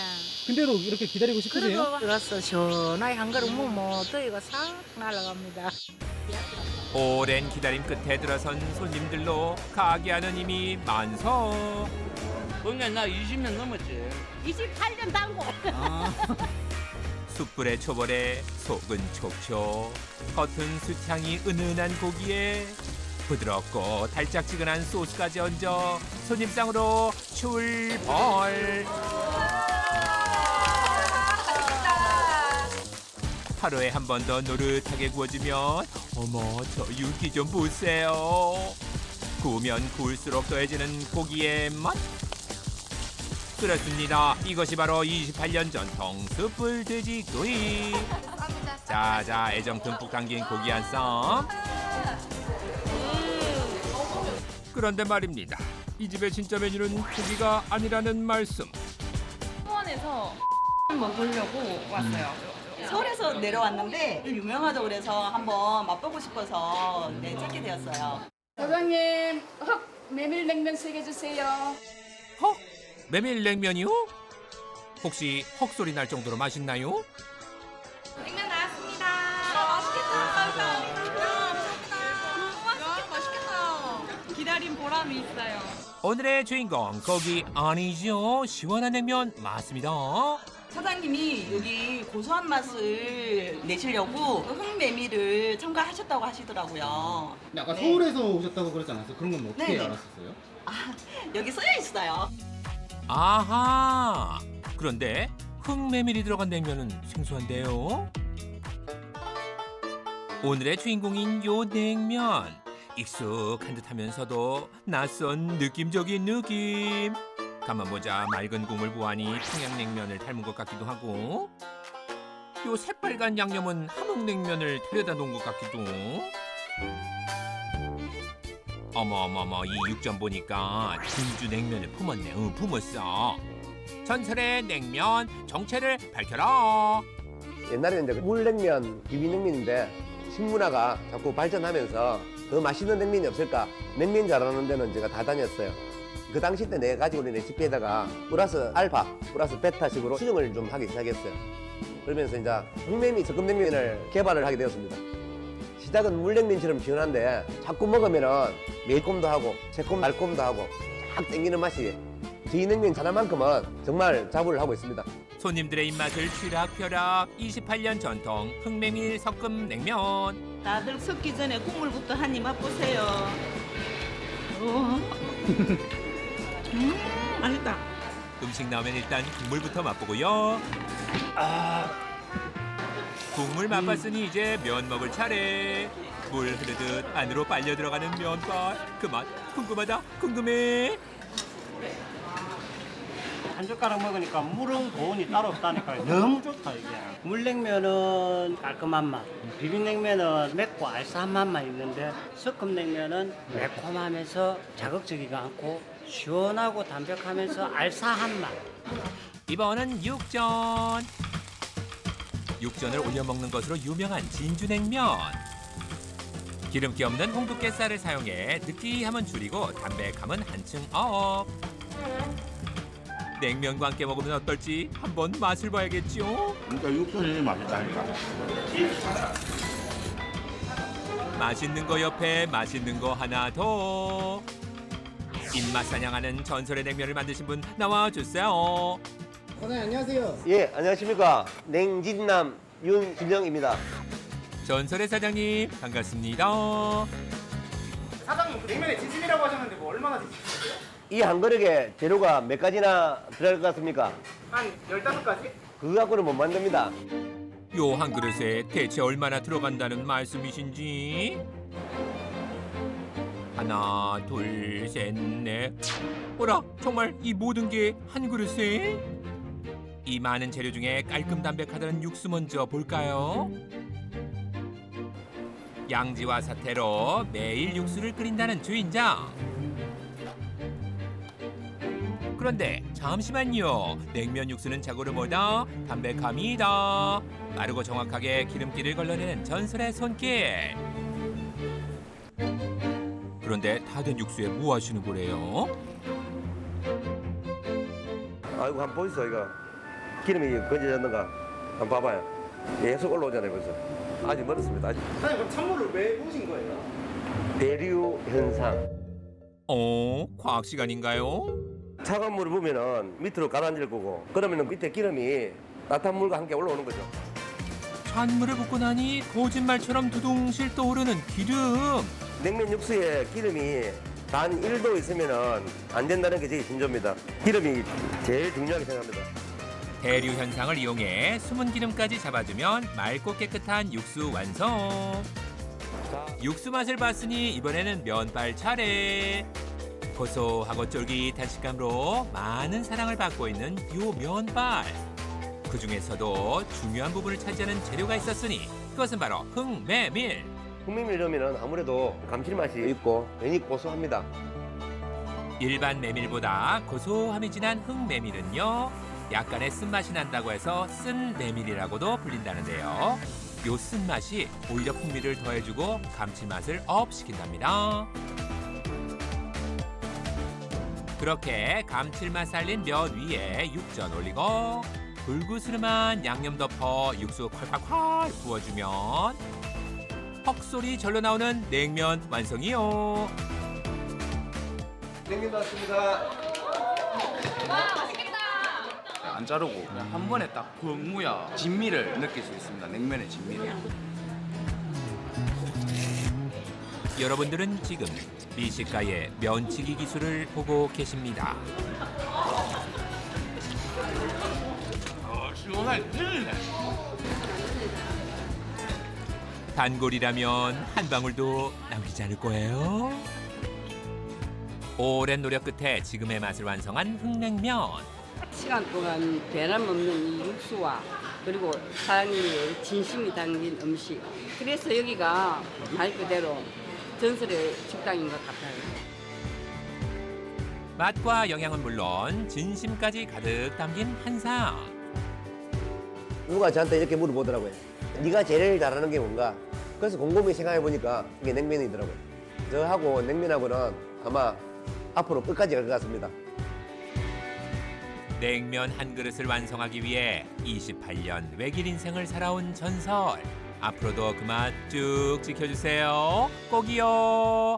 Speaker 9: 근데도 이렇게 기다리고 싶으세요?
Speaker 11: 그래도 들어가서 시원하게 한 그릇 먹으면 더위가 싹 날아갑니다.
Speaker 1: 오랜 기다림 끝에 들어선 손님들로 가게 안은 만석.
Speaker 19: 그러니까 나 20년 넘었지.
Speaker 11: 28년 당고.
Speaker 1: 숯불의 초벌에 속은 촉촉, 겉은 숯향이 은은한 고기에 부드럽고 달짝지근한 소스까지 얹어 손님상으로 출발. 하루에 한 번 더 노릇하게 구워주면 어머 저 윤기 좀 보세요. 구우면 구울수록 더해지는 고기의 맛. 그렇습니다. 이것이 바로 28년 전통 숯불 돼지구이. 자자 애정 듬뿍 담긴 고기 한 쌈. 그런데 말입니다. 이 집의 진짜 메뉴는 고기가 아니라는 말씀.
Speaker 17: 수원에서 먹으려고 왔어요.
Speaker 20: 서울에서 내려왔는데 유명하다고 그래서 한번 맛보고 싶어서 찾게 되었어요.
Speaker 17: 사장님, 헉 메밀냉면 3개 주세요.
Speaker 1: 헉? 메밀냉면이요? 혹시 헉소리 날 정도로 맛있나요?
Speaker 17: 냉면 나왔습니다. 맛있겠다. 맛있겠다. 기다린 보람이 있어요.
Speaker 1: 오늘의 주인공 고기 아니죠. 시원한 냉면 맞습니다.
Speaker 20: 사장님이 여기 고소한 맛을 내시려고 흑메밀을 첨가하셨다고 하시더라고요.
Speaker 9: 아까 서울에서 오셨다고 그러지 않았어요? 그런 건 어떻게
Speaker 20: 네네.
Speaker 9: 알았었어요?
Speaker 20: 여기 써여 있어요.
Speaker 1: 아하. 그런데 흑메밀이 들어간 냉면은 생소한데요. 오늘의 주인공인 요 냉면. 익숙한 듯하면서도 낯선 느낌적인 느낌. 가만 보자 맑은 국물 보아하니 평양냉면을 닮은 것 같기도 하고 요 새빨간 양념은 함흥냉면을 데려다 놓은 것 같기도. 어머어머머 이 육전 보니까 진주냉면을 품었네. 품었어. 전설의 냉면 정체를 밝혀라.
Speaker 25: 옛날에는 이제 물냉면, 비빔냉면인데 식문화가 자꾸 발전하면서 더 맛있는 냉면이 없을까? 냉면 잘하는 데는 제가 다 다녔어요. 그 당시 때 내가 가지고 있는 레시피에다가 플러스 알파, 플러스 베타식으로 수정을 좀 하기 시작했어요. 그러면서 이제 흑냉면, 적금냉면을 개발을 하게 되었습니다. 시작은 물냉면처럼 시원한데 자꾸 먹으면은 매콤도 하고 새콤달콤도 하고 쫙 땡기는 맛이 저희 냉면 하나만큼은 정말 자부를 하고 있습니다.
Speaker 1: 손님들의 입맛을 쥐락펴락 28년 전통 흑메밀 섞음 냉면.
Speaker 20: 다들 섞기 전에 국물부터 한 입 맛보세요. 맛있다.
Speaker 1: 음식 나오면 일단 국물부터 맛보고요. 국물 맛봤으니 이제 면 먹을 차례. 물 흐르듯 안으로 빨려 들어가는 면발. 그 맛 궁금하다 궁금해.
Speaker 2: 한 젓가락 먹으니까 물은 고온이 따로 없다니까요. 너무 좋다 이게. 물냉면은 깔끔한 맛, 비빔냉면은 맵고 알싸한 맛만 있는데 섞음냉면은 매콤하면서 자극적이가 않고 시원하고 담백하면서 알싸한 맛.
Speaker 1: 이번은 육전. 육전을 올려 먹는 것으로 유명한 진주냉면. 기름기 없는 홍두깨살을 사용해 느끼함은 줄이고 담백함은 한층 업. 냉면과 함께 먹으면 어떨지 한번 맛을 봐야겠죠.
Speaker 18: 그러니까 육전이 맛있다니까.
Speaker 1: 맛있는 거 옆에 맛있는 거 하나 더. 입맛 사냥하는 전설의 냉면을 만드신 분 나와주세요.
Speaker 9: 사장님 안녕하세요.
Speaker 25: 예, 안녕하십니까. 냉진남 윤준영입니다.
Speaker 1: 전설의 사장님 반갑습니다.
Speaker 9: 사장님 냉면에 진심이라고 하셨는데 뭐 얼마나 진심이세요?
Speaker 25: 이 한 그릇에 재료가 몇 가지나 들어갈 것 같습니까?
Speaker 9: 한 15가지?
Speaker 25: 그거 갖고는 못 만듭니다.
Speaker 1: 요 한 그릇에 대체 얼마나 들어간다는 말씀이신지. 하나, 둘, 셋, 넷. 어라, 정말 이 모든 게 한 그릇에? 이 많은 재료 중에 깔끔 담백하다는 육수 먼저 볼까요? 양지와 사태로 매일 육수를 끓인다는 주인장. 그런데 잠시만요. 냉면 육수는 자고로 뭐다? 담백함이다. 빠르고 정확하게 기름기를 걸러내는 전설의 손길. 그런데 다 된 육수에 뭐 하시는 거래요?
Speaker 25: 아이고 한번 보이소 이거. 기름이 건져졌는가? 한번 봐봐요. 계속 올라오잖아요 벌써. 아직 멀었습니다. 아직.
Speaker 9: 사장님 그럼 찬물을 왜 부으신 거예요?
Speaker 25: 대류 현상.
Speaker 1: 과학 시간인가요?
Speaker 25: 차가운 물을 부으면은 밑으로 가라앉을 거고 그러면은 밑에 기름이 따뜻한 물과 함께 올라오는 거죠.
Speaker 1: 찬물을 붓고 나니 거짓말처럼 두둥실 떠오르는 기름.
Speaker 25: 냉면 육수에 기름이 단 1도 있으면은 안 된다는 게 제 신조입니다. 기름이 제일 중요하게 생각합니다.
Speaker 1: 대류 현상을 이용해 숨은 기름까지 잡아주면 맑고 깨끗한 육수 완성. 육수 맛을 봤으니 이번에는 면발 차례. 고소하고 쫄깃한 식감으로 많은 사랑을 받고 있는 요 면발. 그 중에서도 중요한 부분을 차지하는 재료가 있었으니 그것은 바로 흑메밀.
Speaker 25: 흑메밀 넣으면 아무래도 감칠맛이 있고 괜히 고소합니다.
Speaker 1: 일반 메밀보다 고소함이 진한 흑메밀은요, 약간의 쓴맛이 난다고 해서 쓴 메밀이라고도 불린다는데요. 요 쓴맛이 오히려 풍미를 더해주고 감칠맛을 업시킨답니다. 그렇게 감칠맛 살린 면 위에 육전 올리고 불구스름한 양념 덮어 육수 콸콸콸 부어주면 헉소리 절로 나오는 냉면 완성이요.
Speaker 25: 냉면 나왔습니다.
Speaker 17: 와, 맛있겠다.
Speaker 4: 안 자르고 그냥 한 번에 딱 구워야 진미를 느낄 수 있습니다. 냉면의 진미를.
Speaker 1: 여러분들은 지금 미식가의 면치기 기술을 보고 계십니다.
Speaker 4: 시원하게 틀리네.
Speaker 1: 단골이라면 한 방울도 남기지 않을 거예요. 오랜 노력 끝에 지금의 맛을 완성한 흑냉면.
Speaker 22: 시간 동안 변함없는 이 육수와 그리고 사장님의 진심이 담긴 음식. 그래서 여기가 말 그대로 전설의 식당인 것 같아요.
Speaker 1: 맛과 영양은 물론 진심까지 가득 담긴 한상.
Speaker 25: 누가 저한테 이렇게 물어보더라고요. 네가 제일 잘하는 게 뭔가? 그래서 곰곰이 생각해 보니까 이게 냉면이더라고요. 저하고 냉면하고는 아마 앞으로 끝까지 갈 것 같습니다.
Speaker 1: 냉면 한 그릇을 완성하기 위해 28년 외길 인생을 살아온 전설. 앞으로도 그 맛 쭉 지켜주세요. 꼭이요.